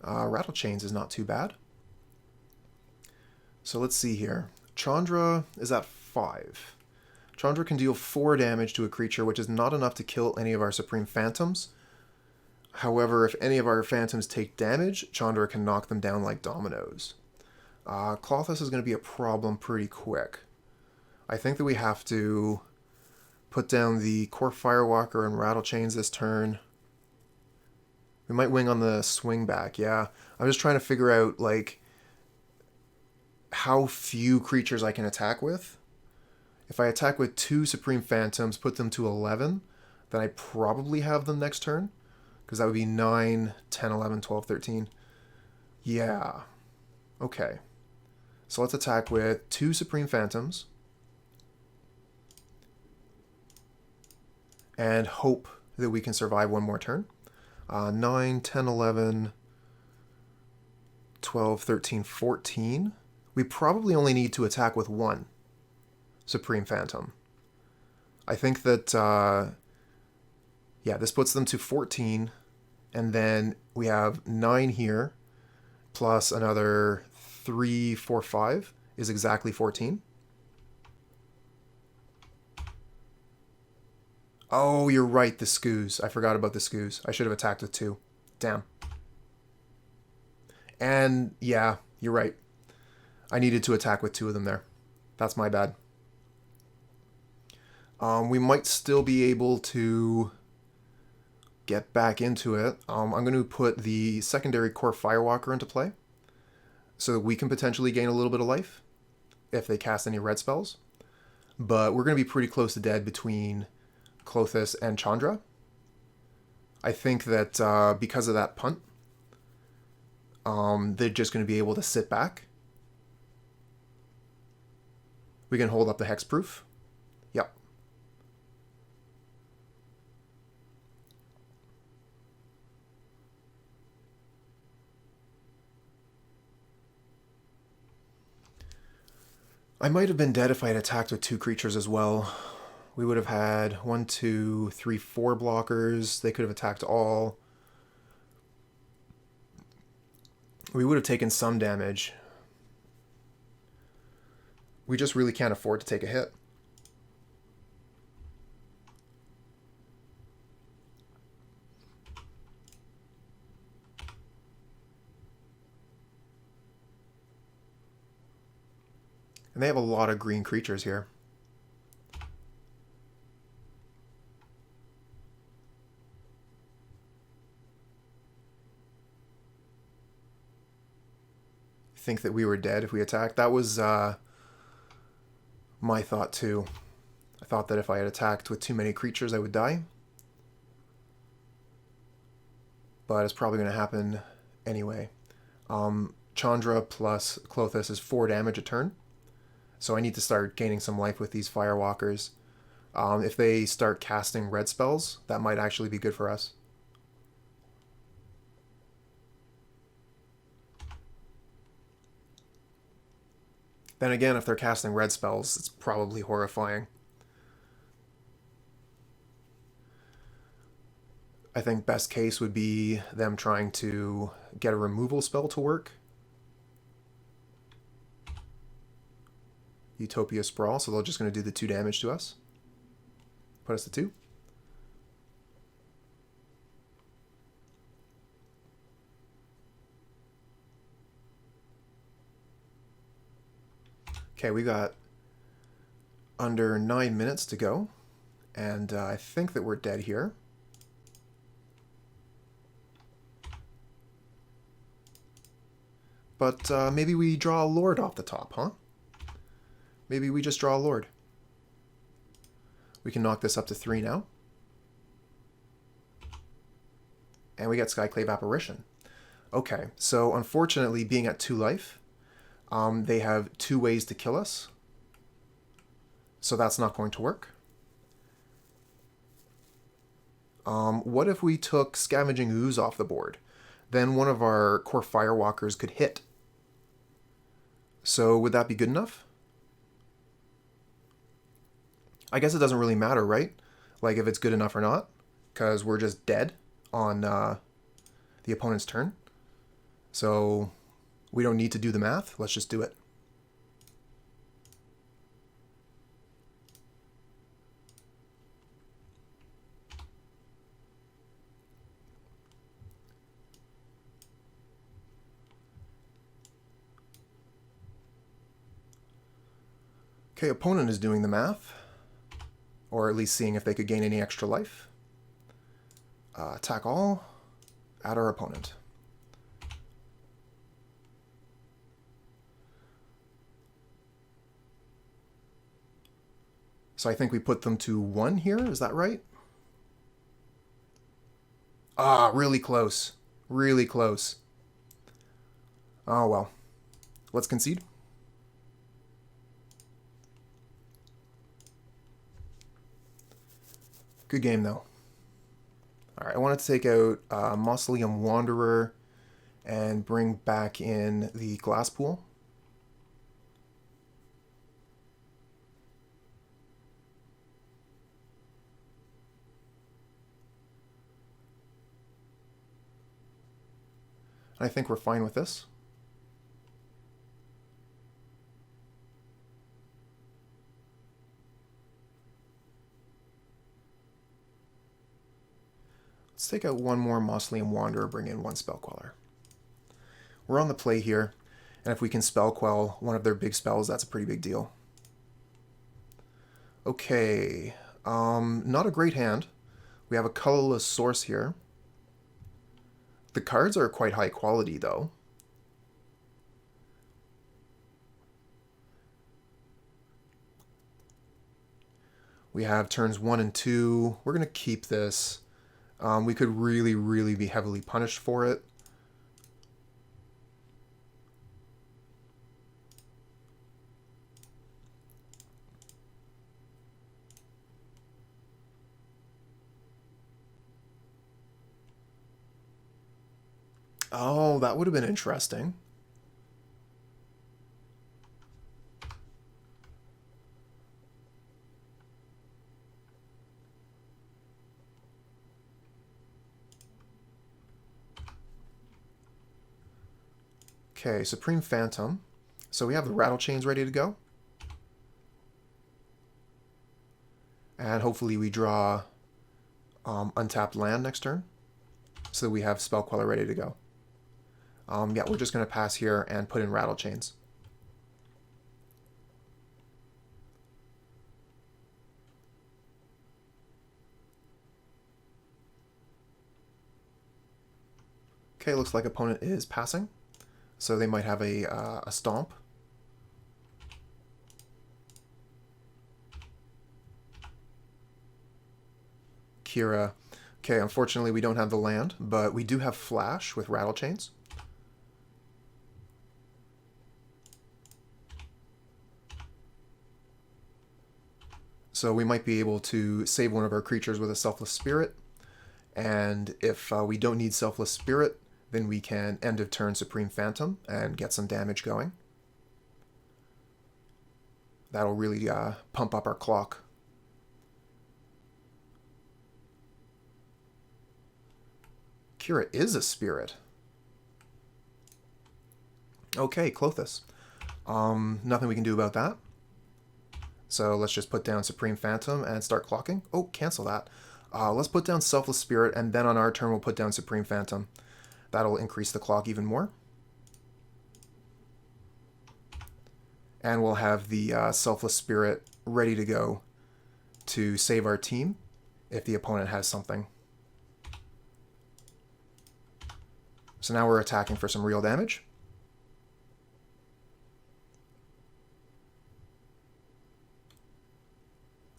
Rattlechains is not too bad. So let's see here. Chandra is at 5. Chandra can deal 4 damage to a creature, which is not enough to kill any of our Supreme Phantoms. However, if any of our Phantoms take damage, Chandra can knock them down like dominoes. Klothys is going to be a problem pretty quick. I think that we have to put down the Kor Firewalker and Rattlechains this turn. We might wing on the swing back, yeah. I'm just trying to figure out, like, how few creatures I can attack with. If I attack with 2 Supreme Phantoms, put them to 11, then I probably have them next turn. Because that would be 9, 10, 11, 12, 13. Yeah. Okay. So let's attack with 2 Supreme Phantoms. And hope that we can survive one more turn. 9, 10, 11, 12, 13, 14. We probably only need to attack with 1 Supreme Phantom. I think that, yeah, this puts them to 14, and then we have 9 here, plus another 3, 4, 5 is exactly 14. Oh, you're right, the Skoos. I forgot about the Skoos. I should have attacked with 2. Damn. And, yeah, you're right. I needed to attack with 2 of them there. That's my bad. We might still be able to get back into it. I'm going to put the secondary Kor Firewalker into play so that we can potentially gain a little bit of life if they cast any red spells. But we're going to be pretty close to dead between Klothys and Chandra. I think that because of that punt, they're just going to be able to sit back. We can hold up the hexproof. Yep. I might have been dead if I had attacked with 2 creatures as well. We would have had 1, 2, 3, 4 blockers. They could have attacked all. We would have taken some damage. We just really can't afford to take a hit. And they have a lot of green creatures here. Think that we were dead if we attacked. That was my thought too. I thought that if I had attacked with too many creatures, I would die. but it's probably going to happen anyway. Chandra plus Klothys is 4 damage a turn, so I need to start gaining some life with these Firewalkers. If they start casting red spells, that might actually be good for us. Then again, if they're casting red spells, it's probably horrifying. I think best case would be them trying to get a removal spell to work. Utopia Sprawl, so they're just going to do the 2 damage to us. Put us to 2. Okay, we got under 9 minutes to go, and I think that we're dead here. But maybe we draw a Lord off the top, huh? Maybe we just draw a Lord. We can knock this up to 3 now. And we get Skyclave Apparition. Okay, so unfortunately, being at 2 life, they have 2 ways to kill us. So that's not going to work. What if we took Scavenging Ooze off the board? Then one of our Kor Firewalkers could hit. So would that be good enough? I guess it doesn't really matter, right? Like if it's good enough or not, because we're just dead on the opponent's turn. So we don't need to do the math. Let's just do it. Okay, opponent is doing the math, or at least seeing if they could gain any extra life. Attack all, at our opponent. So I think we put them to 1 here, is that right? Ah, really close. Really close. Oh well. Let's concede. Good game, though. Alright, I wanted to take out Mausoleum Wanderer and bring back in the Glasspool. I think we're fine with this. Let's take out 1 more Mausoleum Wanderer, bring in 1 Spell Queller. We're on the play here, and if we can Spell Quell one of their big spells, that's a pretty big deal. Okay, not a great hand. We have a colorless source here. The cards are quite high quality, though. We have turns 1 and 2. We're going to keep this. We could really be heavily punished for it. Oh, that would have been interesting. Okay, Supreme Phantom. So we have the Rattlechains ready to go. And hopefully we draw untapped land next turn. So we have Spell Queller ready to go. Yeah, we're just going to pass here and put in Rattlechains. Okay, looks like opponent is passing. So they might have a Stomp. Kira. Okay, unfortunately we don't have the land, but we do have Flash with Rattlechains. So we might be able to save one of our creatures with a Selfless Spirit. And if we don't need Selfless Spirit, then we can end of turn Supreme Phantom and get some damage going. That'll really pump up our clock. Kira is a spirit. Okay, Klothys. Nothing we can do about that. So let's just put down Supreme Phantom and start clocking. Oh, cancel that. Let's put down Selfless Spirit, and then on our turn we'll put down Supreme Phantom. That'll increase the clock even more. And we'll have the Selfless Spirit ready to go to save our team if the opponent has something. So now we're attacking for some real damage.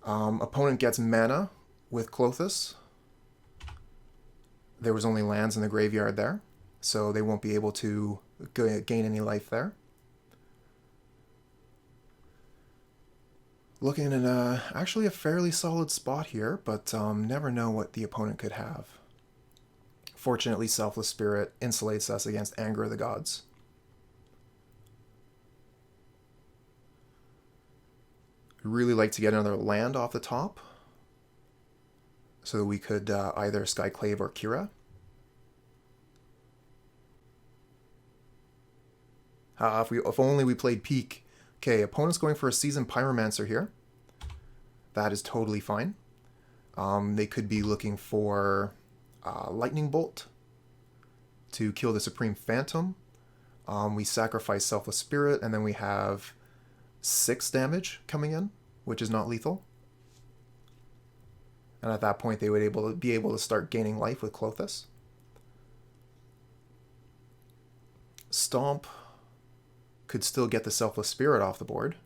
Opponent gets mana with Klothys. There was only lands in the graveyard there, so they won't be able to gain any life there. Looking in actually a fairly solid spot here, but never know what the opponent could have. Fortunately, Selfless Spirit insulates us against Anger of the Gods. Really like to get another land off the top, so that we could either Skyclave or Kira. If only we played Peak. Okay, opponent's going for a Seasoned Pyromancer here. That is totally fine. They could be looking for Lightning Bolt to kill the Supreme Phantom. We sacrifice Selfless Spirit, and then we have 6 damage coming in, which is not lethal. And at that point, they would be able to start gaining life with Klothys. Stomp could still get the Selfless Spirit off the board.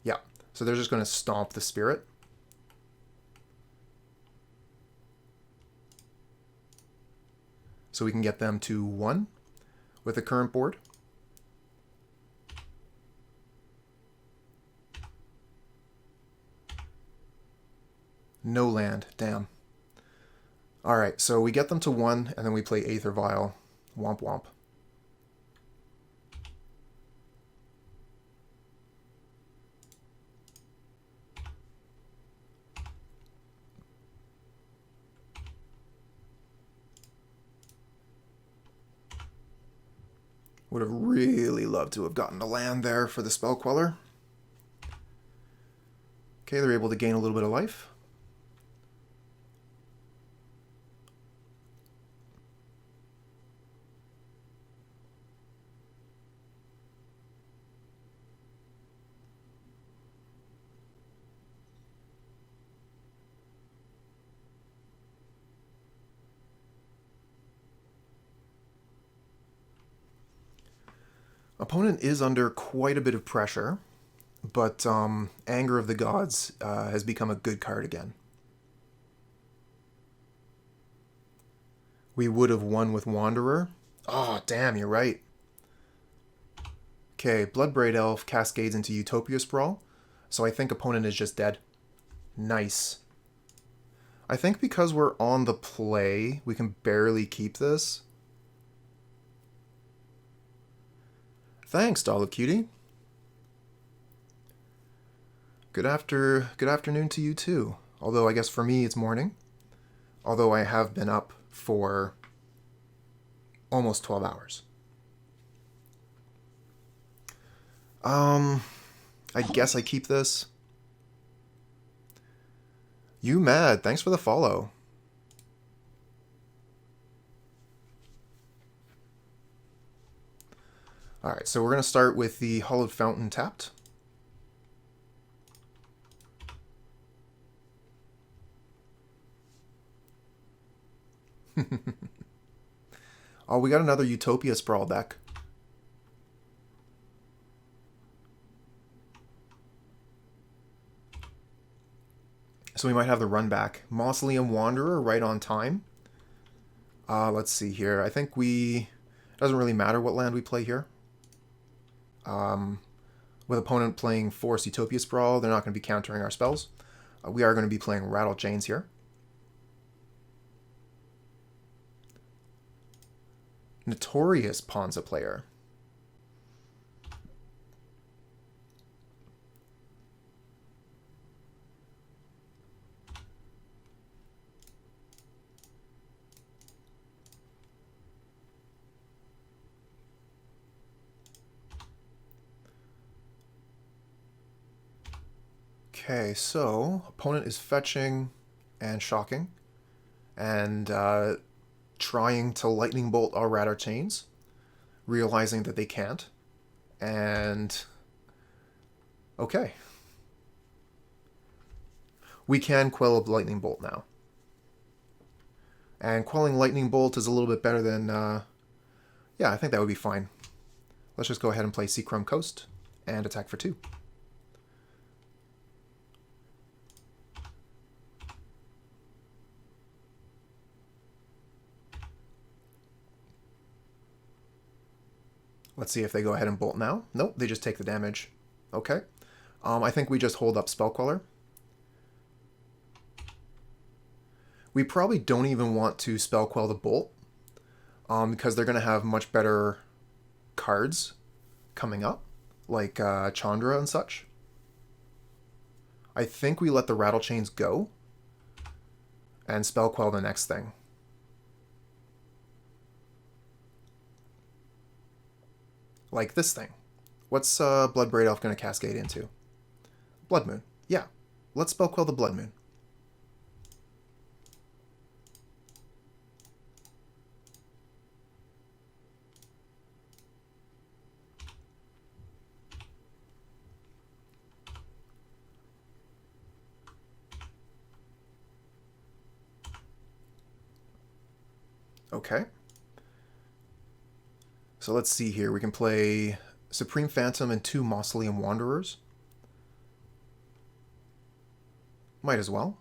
Yeah, so they're just going to stomp the Spirit. So we can get them to 1 with the current board. No land, damn. Alright, so we get them to 1, and then we play Aether Vial. Womp womp. Would have really loved to have gotten a land there for the Spell Queller. Okay, they're able to gain a little bit of life. Opponent is under quite a bit of pressure, but Anger of the Gods has become a good card again. We would have won with Wanderer. Oh, damn, you're right. Okay, Bloodbraid Elf cascades into Utopia Sprawl, so I think opponent is just dead. Nice. I think because we're on the play, we can barely keep this. Thanks, Dollar Cutie. Good afternoon to you too. Although I guess for me it's morning. Although I have been up for almost 12 hours. I guess I keep this. You mad? Thanks for the follow. Alright, so we're going to start with the Hallowed Fountain tapped. Oh, we got another Utopia Sprawl deck. So we might have the run back. Mausoleum Wanderer right on time. Let's see here. I think it doesn't really matter what land we play here. With opponent playing Force Utopia Sprawl, they're not going to be countering our spells. We are going to be playing Rattlechains here. Notorious Ponza player. Okay, so opponent is fetching and shocking and trying to lightning bolt our Rattlechains, realizing that they can't. And okay, we can quell a lightning bolt now. And quelling lightning bolt is a little bit better than yeah, I think that would be fine. Let's just go ahead and play Seachrome Coast and attack for 2. Let's see if they go ahead and bolt now. Nope, they just take the damage. Okay. I think we just hold up Spell Queller. We probably don't even want to Spell Quell the bolt, because they're going to have much better cards coming up, like Chandra and such. I think we let the Rattlechains go and Spell Quell the next thing. Like this thing. What's Bloodbraid Elf going to cascade into? Blood Moon. Yeah. Let's Spell Quell the Blood Moon. Okay. So let's see here. We can play Supreme Phantom and 2 Mausoleum Wanderers. Might as well.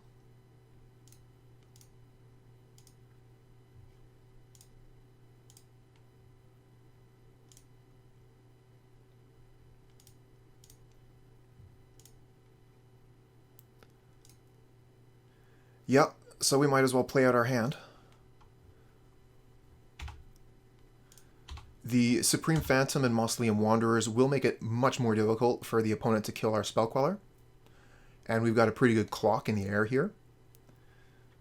Yep, so we might as well play out our hand. The Supreme Phantom and Mausoleum Wanderers will make it much more difficult for the opponent to kill our Spell Queller. And we've got a pretty good clock in the air here.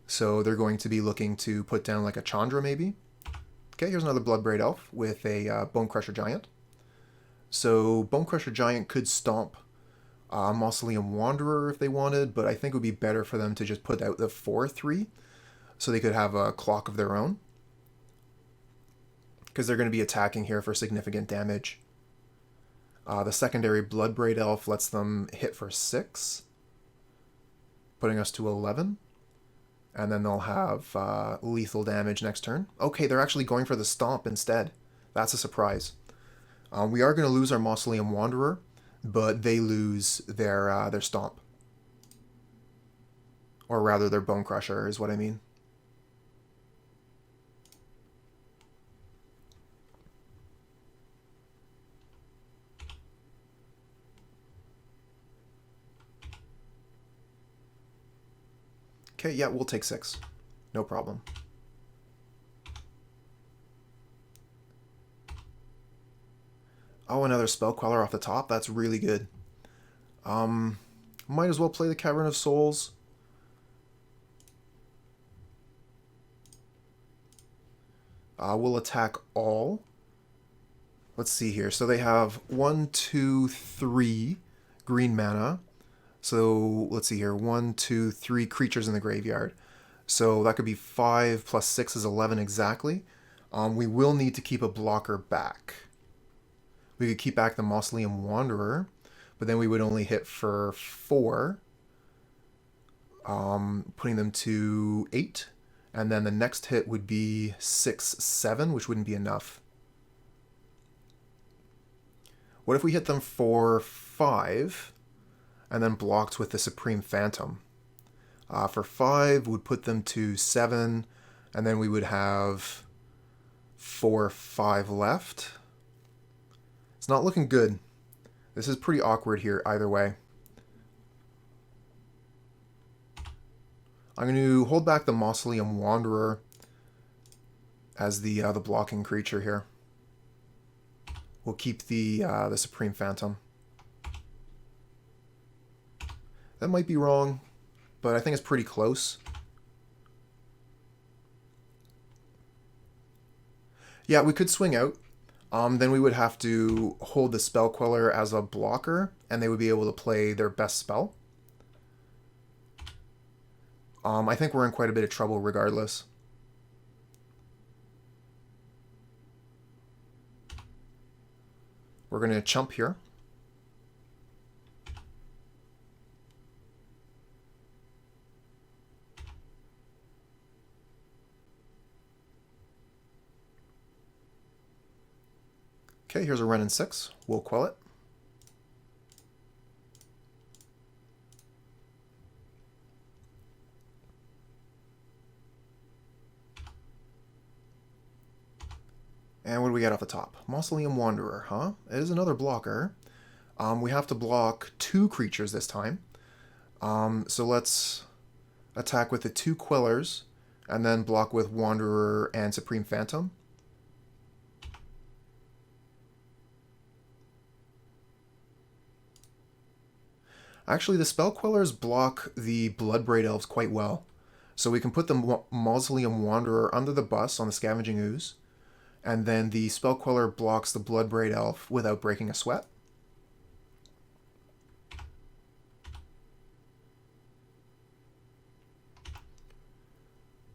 So they're going to be looking to put down like a Chandra maybe. Okay, here's another Bloodbraid Elf with a Bone Crusher Giant. So Bone Crusher Giant could stomp Mausoleum Wanderer if they wanted, but I think it would be better for them to just put out the 4/3 so they could have a clock of their own. Because they're going to be attacking here for significant damage. The secondary Bloodbraid Elf lets them hit for 6, putting us to 11. And then they'll have lethal damage next turn. Okay, they're actually going for the Stomp instead. That's a surprise. We are going to lose our Mausoleum Wanderer, but they lose their Stomp. Or rather, their Bone Crusher is what I mean. Okay, yeah, we'll take 6. No problem. Oh, another Spell Queller off the top. That's really good. Might as well play the Cavern of Souls. We'll attack all. Let's see here. So they have 1, 2, 3 green mana. So let's see here, 1, 2, 3 creatures in the graveyard. So that could be 5 plus 6 is 11 exactly. We will need to keep a blocker back. We could keep back the Mausoleum Wanderer, but then we would only hit for 4, putting them to 8. And then the next hit would be 6, 7, which wouldn't be enough. What if we hit them for 5? And then blocked with the Supreme Phantom. For 5 would put them to 7, And then we would have 4 or 5 left. It's not looking good. This is pretty awkward here either way. I'm going to hold back the Mausoleum Wanderer as the blocking creature here. We'll keep the Supreme Phantom. That might be wrong, but I think it's pretty close. Yeah, we could swing out. Then we would have to hold the Spell Queller as a blocker, and they would be able to play their best spell. I think we're in quite a bit of trouble regardless. We're going to chump here. Okay, here's a Wrenn and 6. We'll quell it. And what do we get off the top? Mausoleum Wanderer, huh? It is another blocker. We have to block 2 creatures this time. So let's attack with the 2 Quellers, and then block with Wanderer and Supreme Phantom. Actually, the Spell Quellers block the Bloodbraid Elves quite well. So we can put the Mausoleum Wanderer under the bus on the Scavenging Ooze, and then the Spell Queller blocks the Bloodbraid Elf without breaking a sweat.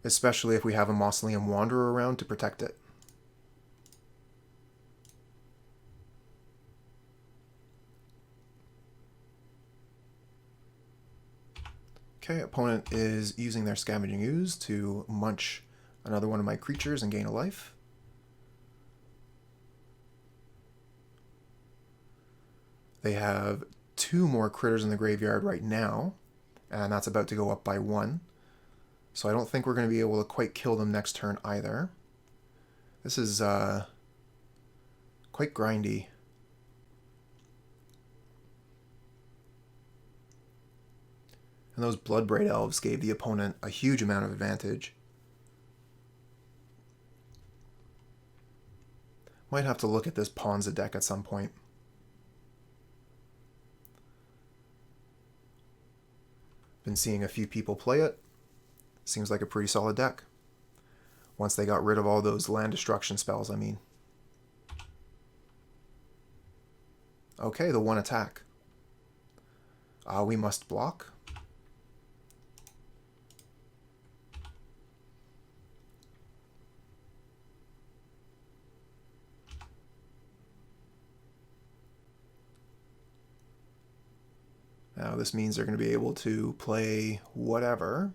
Especially if we have a Mausoleum Wanderer around to protect it. Okay, opponent is using their Scavenging Ooze to munch another one of my creatures and gain a life. They have 2 more critters in the graveyard right now, and that's about to go up by 1. So I don't think we're going to be able to quite kill them next turn either. This is quite grindy. And those Bloodbraid Elves gave the opponent a huge amount of advantage. Might have to look at this Ponza deck at some point. Been seeing a few people play it. Seems like a pretty solid deck. Once they got rid of all those land destruction spells, I mean. Okay, the 1 attack. We must block. Now this means they're going to be able to play whatever.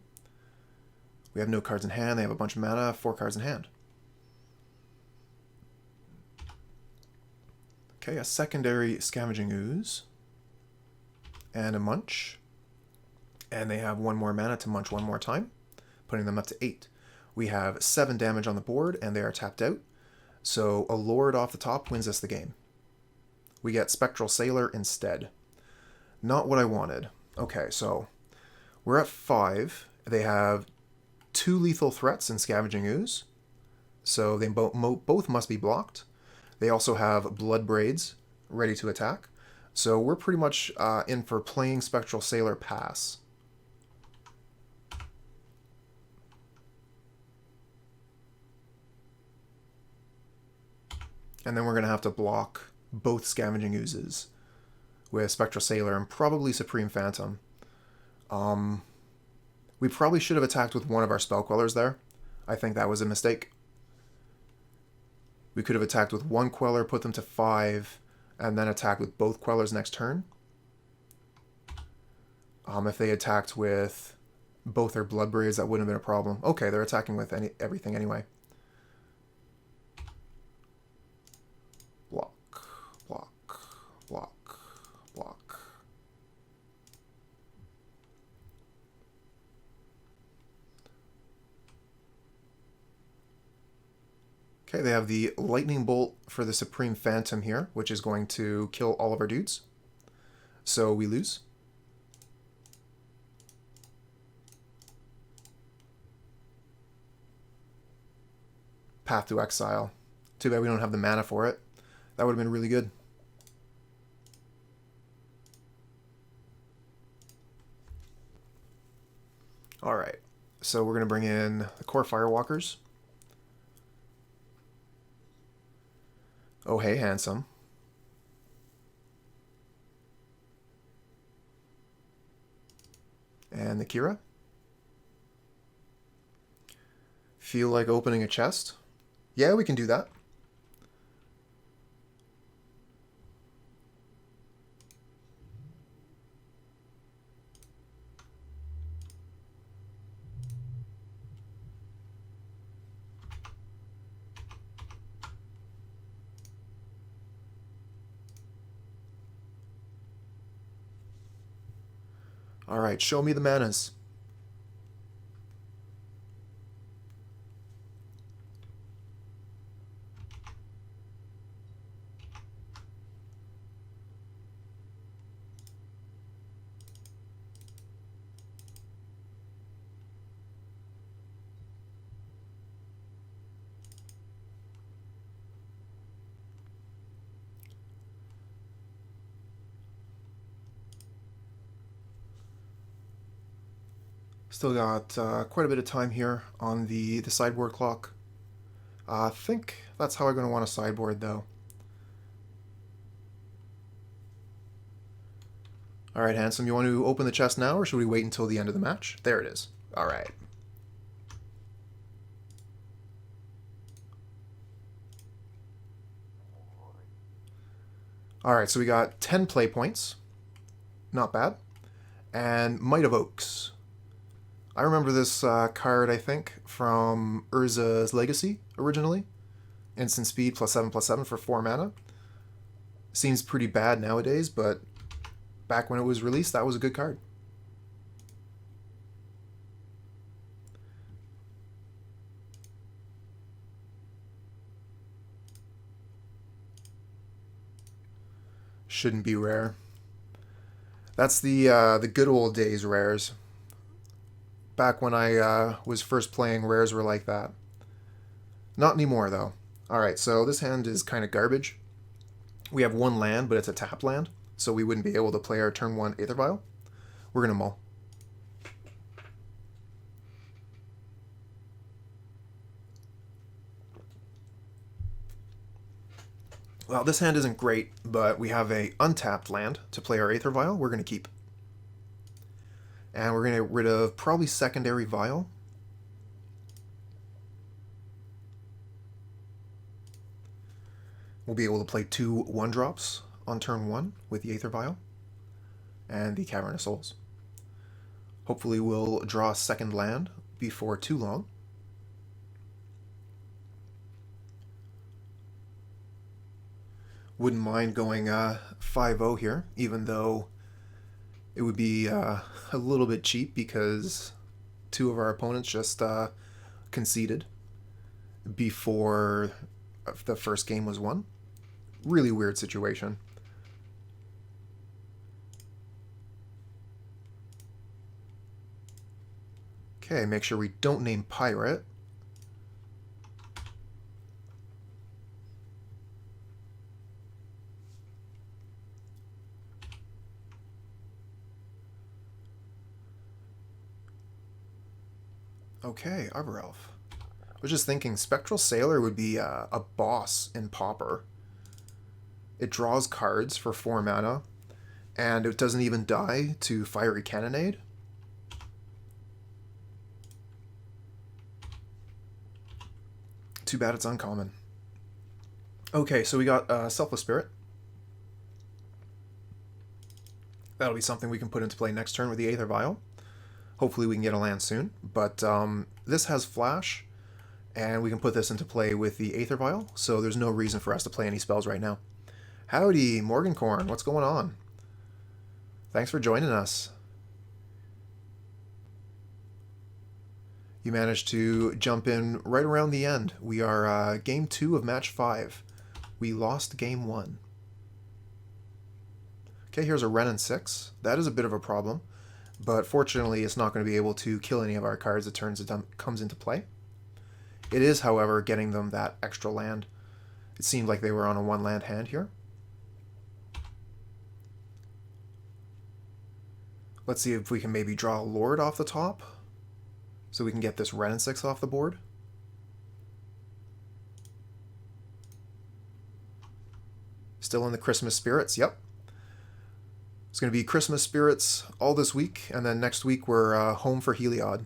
We have no cards in hand. They have a bunch of mana, 4 cards in hand. Okay, a secondary Scavenging Ooze. And a munch. And they have 1 more mana to munch 1 more time, putting them up to 8. We have 7 damage on the board, and they are tapped out. So a Lord off the top wins us the game. We get Spectral Sailor instead. Not what I wanted. Okay, so we're at 5. They have 2 lethal threats in Scavenging Ooze, so they both must be blocked. They also have Bloodbraids ready to attack, so we're pretty much in for playing Spectral Sailor pass. And then we're going to have to block both Scavenging Oozes with Spectral Sailor and probably Supreme Phantom. We probably should have attacked with one of our Spell Quellers there. I think that was a mistake. We could have attacked with 1 Queller, put them to 5, and then attacked with both Quellers next turn. If they attacked with both their Bloodbraids, that wouldn't have been a problem. Okay, they're attacking with everything anyway. Block, block, block, block. Okay, they have the Lightning Bolt for the Supreme Phantom here, which is going to kill all of our dudes. So we lose. Path to Exile. Too bad we don't have the mana for it. That would have been really good. Alright, so we're going to bring in the Kor Firewalkers. Oh hey, handsome. And the Kira. Feel like opening a chest? Yeah, we can do that. Alright, show me the manas. Still got quite a bit of time here on the sideboard clock. I think that's how I'm going to want to sideboard, though. Alright, handsome, you want to open the chest now, or should we wait until the end of the match? There it is. Alright. Alright, so we got 10 play points. Not bad. And Might of Oaks. I remember this card, I think, from Urza's Legacy, originally. Instant speed +7/+7 for 4 mana. Seems pretty bad nowadays, but back when it was released, that was a good card. Shouldn't be rare. That's the good old days rares. Back when I was first playing, rares were like that. Not anymore, though. Alright, so this hand is kind of garbage. We have one land, but it's a tap land, so we wouldn't be able to play our turn 1 Aether Vial. We're going to mull. Well, this hand isn't great, but we have a untapped land to play our Aether Vial. We're going to keep. And we're going to get rid of probably Secondary Vial. We'll be able to play 2 1-drops on turn 1 with the Aether Vial and the Cavern of Souls. Hopefully we'll draw a second land before too long. Wouldn't mind going 5-0 here, even though it would be a little bit cheap because 2 of our opponents just conceded before the first game was won. Really weird situation. Okay, make sure we don't name Pirate. Okay, Arbor Elf. I was just thinking Spectral Sailor would be a boss in Pauper. It draws cards for 4 mana, and it doesn't even die to Fiery Cannonade. Too bad it's uncommon. Okay, so we got Selfless Spirit. That'll be something we can put into play next turn with the Aether Vial. Hopefully we can get a land soon, but this has Flash, and we can put this into play with the Aether Vial, so there's no reason for us to play any spells right now. Howdy, Morgancorn, what's going on? Thanks for joining us. You managed to jump in right around the end. We are game 2 of match 5. We lost game 1. Okay, here's a Wrenn and 6. That is a bit of a problem, but fortunately it's not going to be able to kill any of our cards as it comes into play. It is, however, getting them that extra land. It seemed like they were on a 1-land hand here. Let's see if we can maybe draw a Lord off the top, so we can get this Wrenn and 6 off the board. Still in the Christmas spirits, yep. It's going to be Christmas spirits all this week, and then next week we're home for Heliod.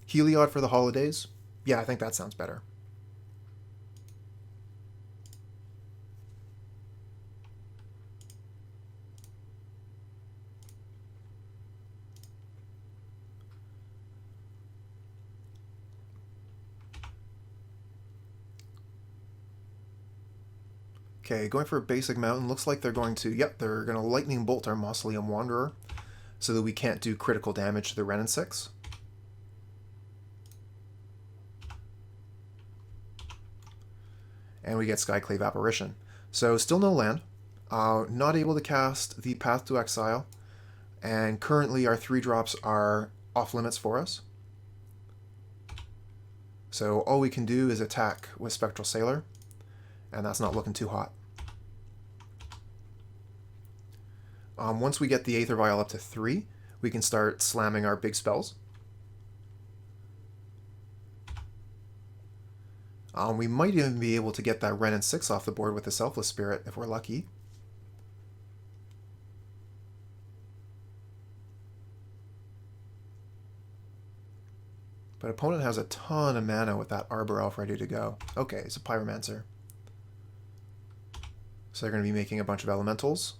Heliod for the holidays? Yeah, I think that sounds better. Okay, going for a basic mountain. Looks like they're going to, yep, they're going to lightning bolt our Mausoleum Wanderer so that we can't do critical damage to the Wrenn and 6. And we get Skyclave Apparition. So still no land. Not able to cast the Path to Exile. And currently our 3-drops are off limits for us. So all we can do is attack with Spectral Sailor. And that's not looking too hot. Once we get the Aether Vial up to 3, we can start slamming our big spells. We might even be able to get that Wrenn and 6 off the board with the Selfless Spirit if we're lucky. But opponent has a ton of mana with that Arbor Elf ready to go. Okay, it's a Pyromancer. So they're going to be making a bunch of elementals.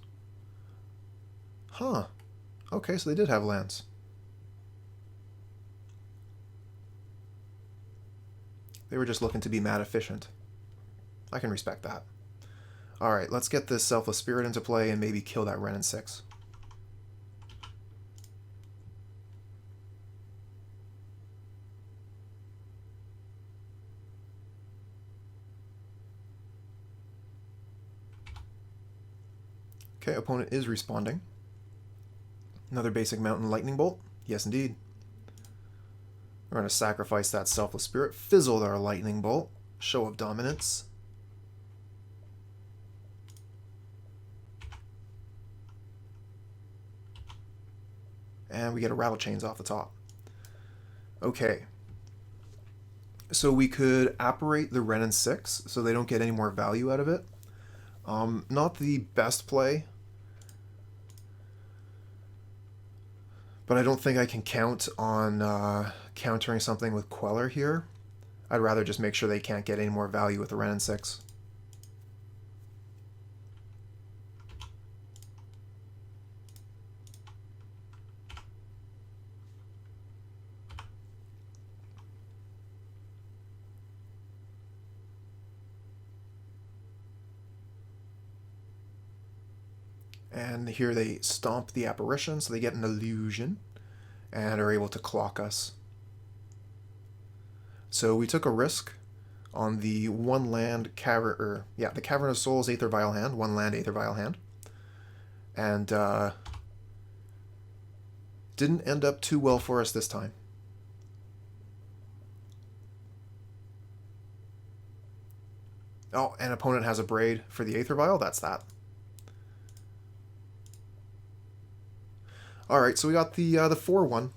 Huh. Okay, so they did have lands. They were just looking to be mad efficient. I can respect that. Alright, let's get this Selfless Spirit into play and maybe kill that Wrenn and 6. Okay, opponent is responding. Another basic mountain lightning bolt. Yes, indeed. We're going to sacrifice that Selfless Spirit, fizzle our lightning bolt, show of dominance. And we get a Rattlechains off the top. Okay. So we could apparate the Wrenn and 6 so they don't get any more value out of it. Not the best play. But I don't think I can count on countering something with Queller here. I'd rather just make sure they can't get any more value with the Wrenn and 6. And here they stomp the Apparition, so they get an illusion and are able to clock us. So we took a risk on the 1-land the Cavern of Souls Aether Vial hand, 1-land Aether Vial hand. And didn't end up too well for us this time. Oh, and opponent has a Braid for the Aether Vial, that's that. Alright, so we got the 4-1.